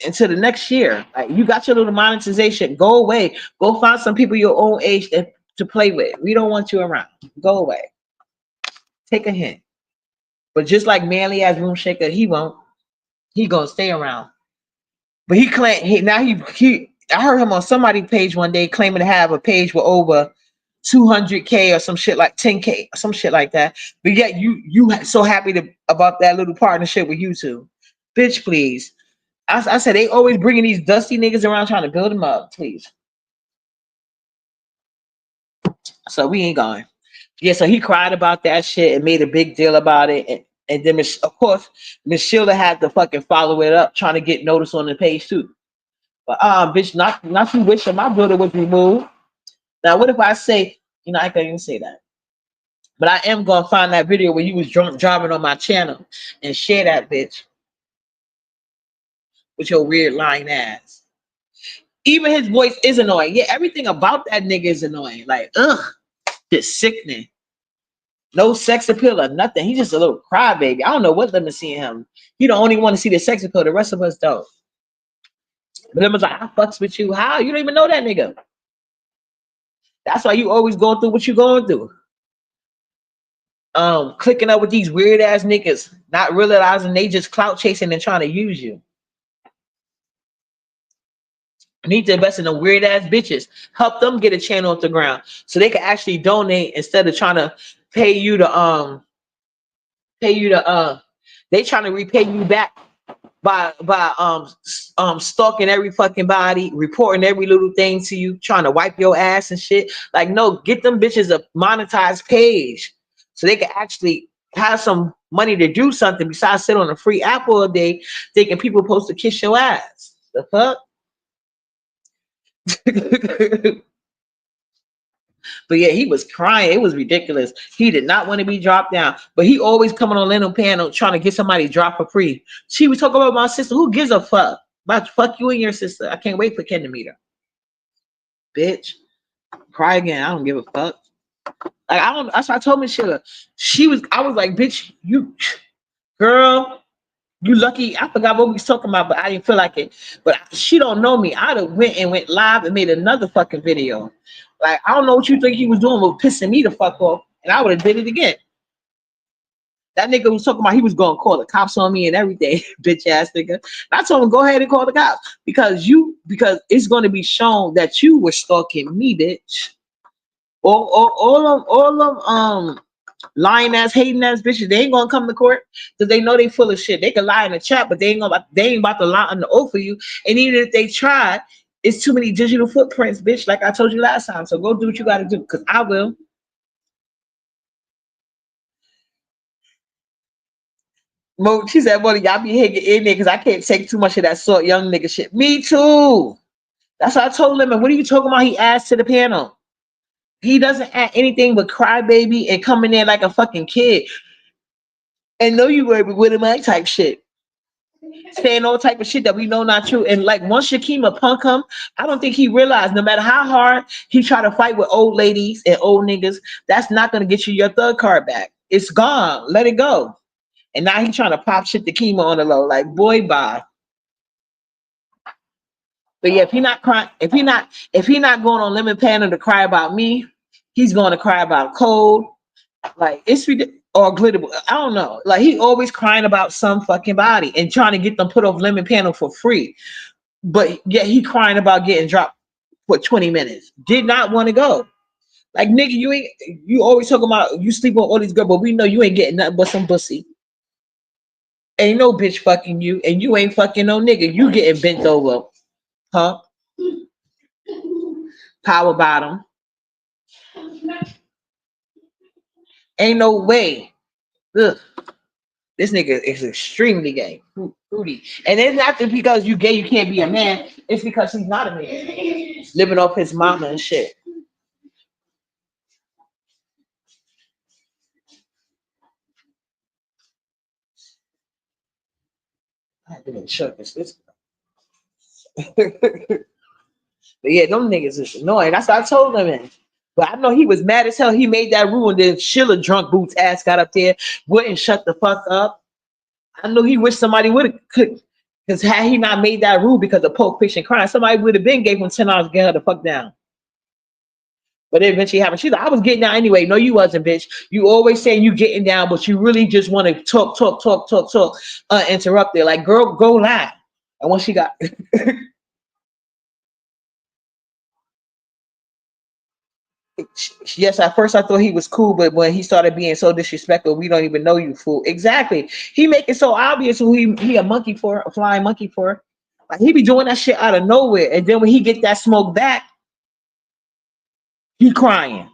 the next year. Like, you got your little monetization. Go away. Go find some people your own age to play with. We don't want you around. Go away. Take a hint. But just like manly ass room shaker, he won't. He gonna stay around. But he claimed he I heard him on somebody's page one day claiming to have a page with over 200K or some shit, like 10K or some shit like that. But yet you so happy about that little partnership with YouTube. Bitch, please. I said they always bringing these dusty niggas around trying to build them up, please. So we ain't going. Yeah, so he cried about that shit and made a big deal about it. And then, of course, Miss Sheila had to fucking follow it up, trying to get notice on the page too. But bitch, not you wishing my brother was removed. Now, what if I say, I can't even say that. But I am gonna find that video where you was driving on my channel and share that bitch with your weird lying ass. Even his voice is annoying. Yeah, everything about that nigga is annoying. Like, just sickening. No sex appeal or nothing. He's just a little crybaby. I don't know what them see in him. He the only one to see the sex appeal. The rest of us don't. But them was like, I fucks with you. How? You don't even know that nigga. That's why you always going through what you going through. Clicking up with these weird ass niggas, not realizing they just clout chasing and trying to use you. Need to invest in them weird ass bitches. Help them get a channel off the ground so they can actually donate instead of trying to pay you to they trying to repay you back by stalking every fucking body, reporting every little thing to you, trying to wipe your ass and shit. Like, no, get them bitches a monetized page so they can actually have some money to do something besides sit on a free app all day thinking people supposed to kiss your ass. The fuck? But yeah, he was crying. It was ridiculous. He did not want to be dropped down. But he always coming on Leno panel trying to get somebody dropped for free. She was talking about my sister. Who gives a fuck? About fuck you and your sister. I can't wait for Ken to meet her. Bitch. Cry again. I don't give a fuck. Like, I don't. That's why I told Michelle. I was like, bitch, you girl, you lucky. I forgot what we was talking about, but I didn't feel like it. But she don't know me. I'd have went live and made another fucking video. Like, I don't know what you think he was doing, but pissing me the fuck off, and I would have did it again. That nigga was talking about he was gonna call the cops on me and everything, bitch ass nigga. And I told him, go ahead and call the cops because it's going to be shown that you were stalking me, bitch. All of lying ass, hating ass bitches, they ain't gonna come to court because they know they full of shit. They can lie in the chat, but they ain't about to lie on the oath for you. And even if they try, it's too many digital footprints, bitch. Like I told you last time. So go do what you gotta do, because I will. She said, well, y'all be hanging in there because I can't take too much of that sort young nigga shit. Me too. That's what I told him. And what are you talking about? He asked to the panel. He doesn't add anything but crybaby and coming in like a fucking kid. And know you were with him type shit. Saying all type of shit that we know not true. And like once Shakima punk him, I don't think he realized no matter how hard he try to fight with old ladies and old niggas, that's not gonna get you your third card back. It's gone. Let it go. And now he's trying to pop shit to Kima on the low. Like, boy, bye. But yeah, if he not crying, if he not going on Lemon Panel to cry about me, he's going to cry about Cole. Like, it's ridiculous. or glitter. I don't know. Like he always crying about some fucking body and trying to get them put off lemon panel for free. But yet he crying about getting dropped for 20 minutes. Did not want to go. Like nigga, you always talking about you sleep on all these girls, but we know you ain't getting nothing but some pussy. Ain't no bitch fucking you, and you ain't fucking no nigga. You getting bent over, huh? Power bottom. Ain't no way. Ugh. This nigga is extremely gay. Fruity. And it's not just because you gay, you can't be a man. It's because he's not a man. Living off his mama and shit. I have been shook. This. But yeah, them niggas is annoying. That's what I told him. Man. But I know he was mad as hell. He made that rule, and then Sheila drunk boots ass got up there, wouldn't shut the fuck up. I know he wished somebody would have could, because had he not made that rule because of Pope Fiction crime, somebody would have been gave him $10 to get her the fuck down. But it eventually happened. She's like, I was getting down anyway. No, you wasn't, bitch. You always saying you getting down, but you really just want to talk, interrupt there. Like, girl, go lie. And when she got yes, at first I thought he was cool, but when he started being so disrespectful, we don't even know you, fool. Exactly. He make it so obvious who he a monkey for, a flying monkey for. Like he be doing that shit out of nowhere. And then when he get that smoke back, he crying.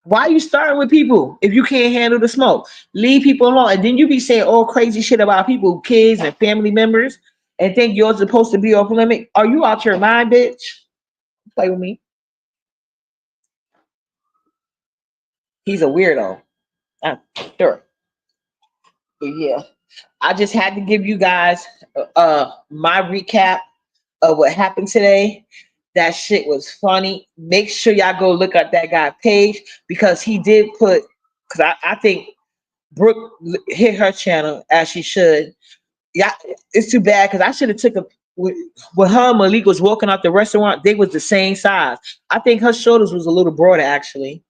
Why are you starting with people if you can't handle the smoke? Leave people alone. And then you be saying all crazy shit about people, kids and family members, and think you're supposed to be off limit. Are you out your mind, bitch? Play with me. He's a weirdo. I'm sure. But yeah. I just had to give you guys my recap of what happened today. That shit was funny. Make sure y'all go look at that guy page because he did put because I think Brooke hit her channel as she should. Yeah, it's too bad because I should have took a when her and Malik was walking out the restaurant, they was the same size. I think her shoulders was a little broader actually.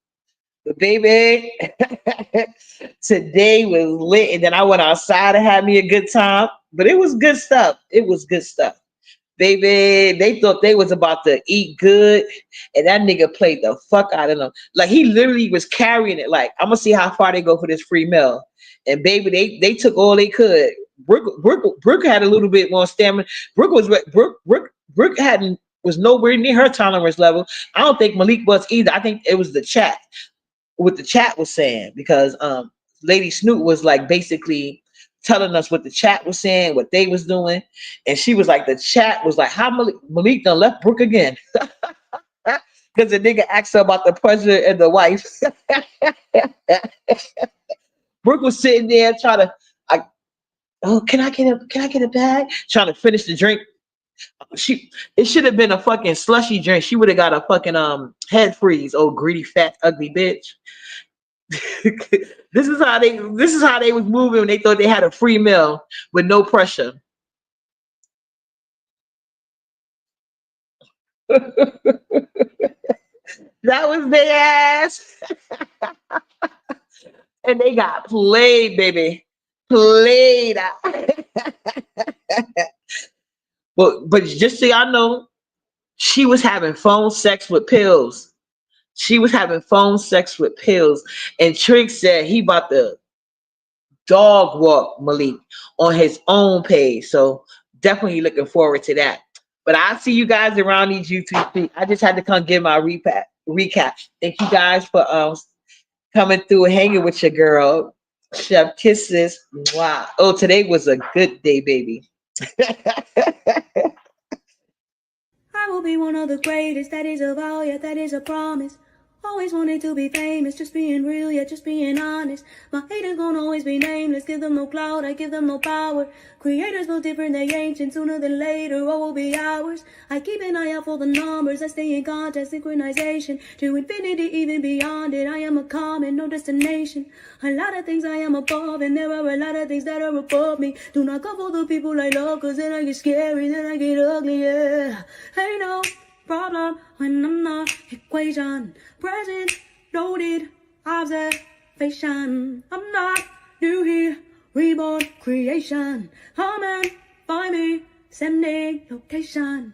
But baby, today was lit, and then I went outside and had me a good time. But it was good stuff. It was good stuff. Baby, they thought they was about to eat good, and that nigga played the fuck out of them. Like he literally was carrying it. Like I'm gonna see how far they go for this free meal. And baby, they took all they could. Brooke had a little bit more stamina. Brooke hadn't was nowhere near her tolerance level. I don't think Malik was either. I think it was the chat. What the chat was saying because Lady Snoot was like basically telling us what the chat was saying, what they was doing, and she was like, the chat was like, how Malik done left Brooke again because the nigga asked her about the president and the wife. Brooke was sitting there trying to, oh, can I get a bag? Trying to finish the drink. It should have been a fucking slushy drink. She would have got a fucking head freeze. Oh, greedy, fat, ugly bitch. This is how they was moving when they thought they had a free meal with no pressure. That was their ass. And they got played, baby. Played. But just so y'all know, she was having phone sex with pills. She was having phone sex with pills. And Trick said he about to dog walk Malik on his own page. So definitely looking forward to that. But I'll see you guys around these YouTube feet. I just had to come give my recap. Thank you guys for coming through and hanging with your girl. Chef kisses. Wow. Oh, today was a good day, baby. I will be one of the greatest, that is a vow, yeah, that is a promise. Always wanted to be famous, just being real, yeah, just being honest. My haters gon' always be nameless, give them no clout, I give them no power. Creators feel different, they ancient, sooner than later, all will be ours. I keep an eye out for the numbers, I stay in contact, synchronization. To infinity, even beyond it, I am a common, no destination. A lot of things I am above, and there are a lot of things that are above me. Do not go for the people I love, cause then I get scary, then I get ugly, yeah. Hey, no problem when I'm not equation present loaded observation motivation. I'm not new here, reborn creation. Come and find me, sending location.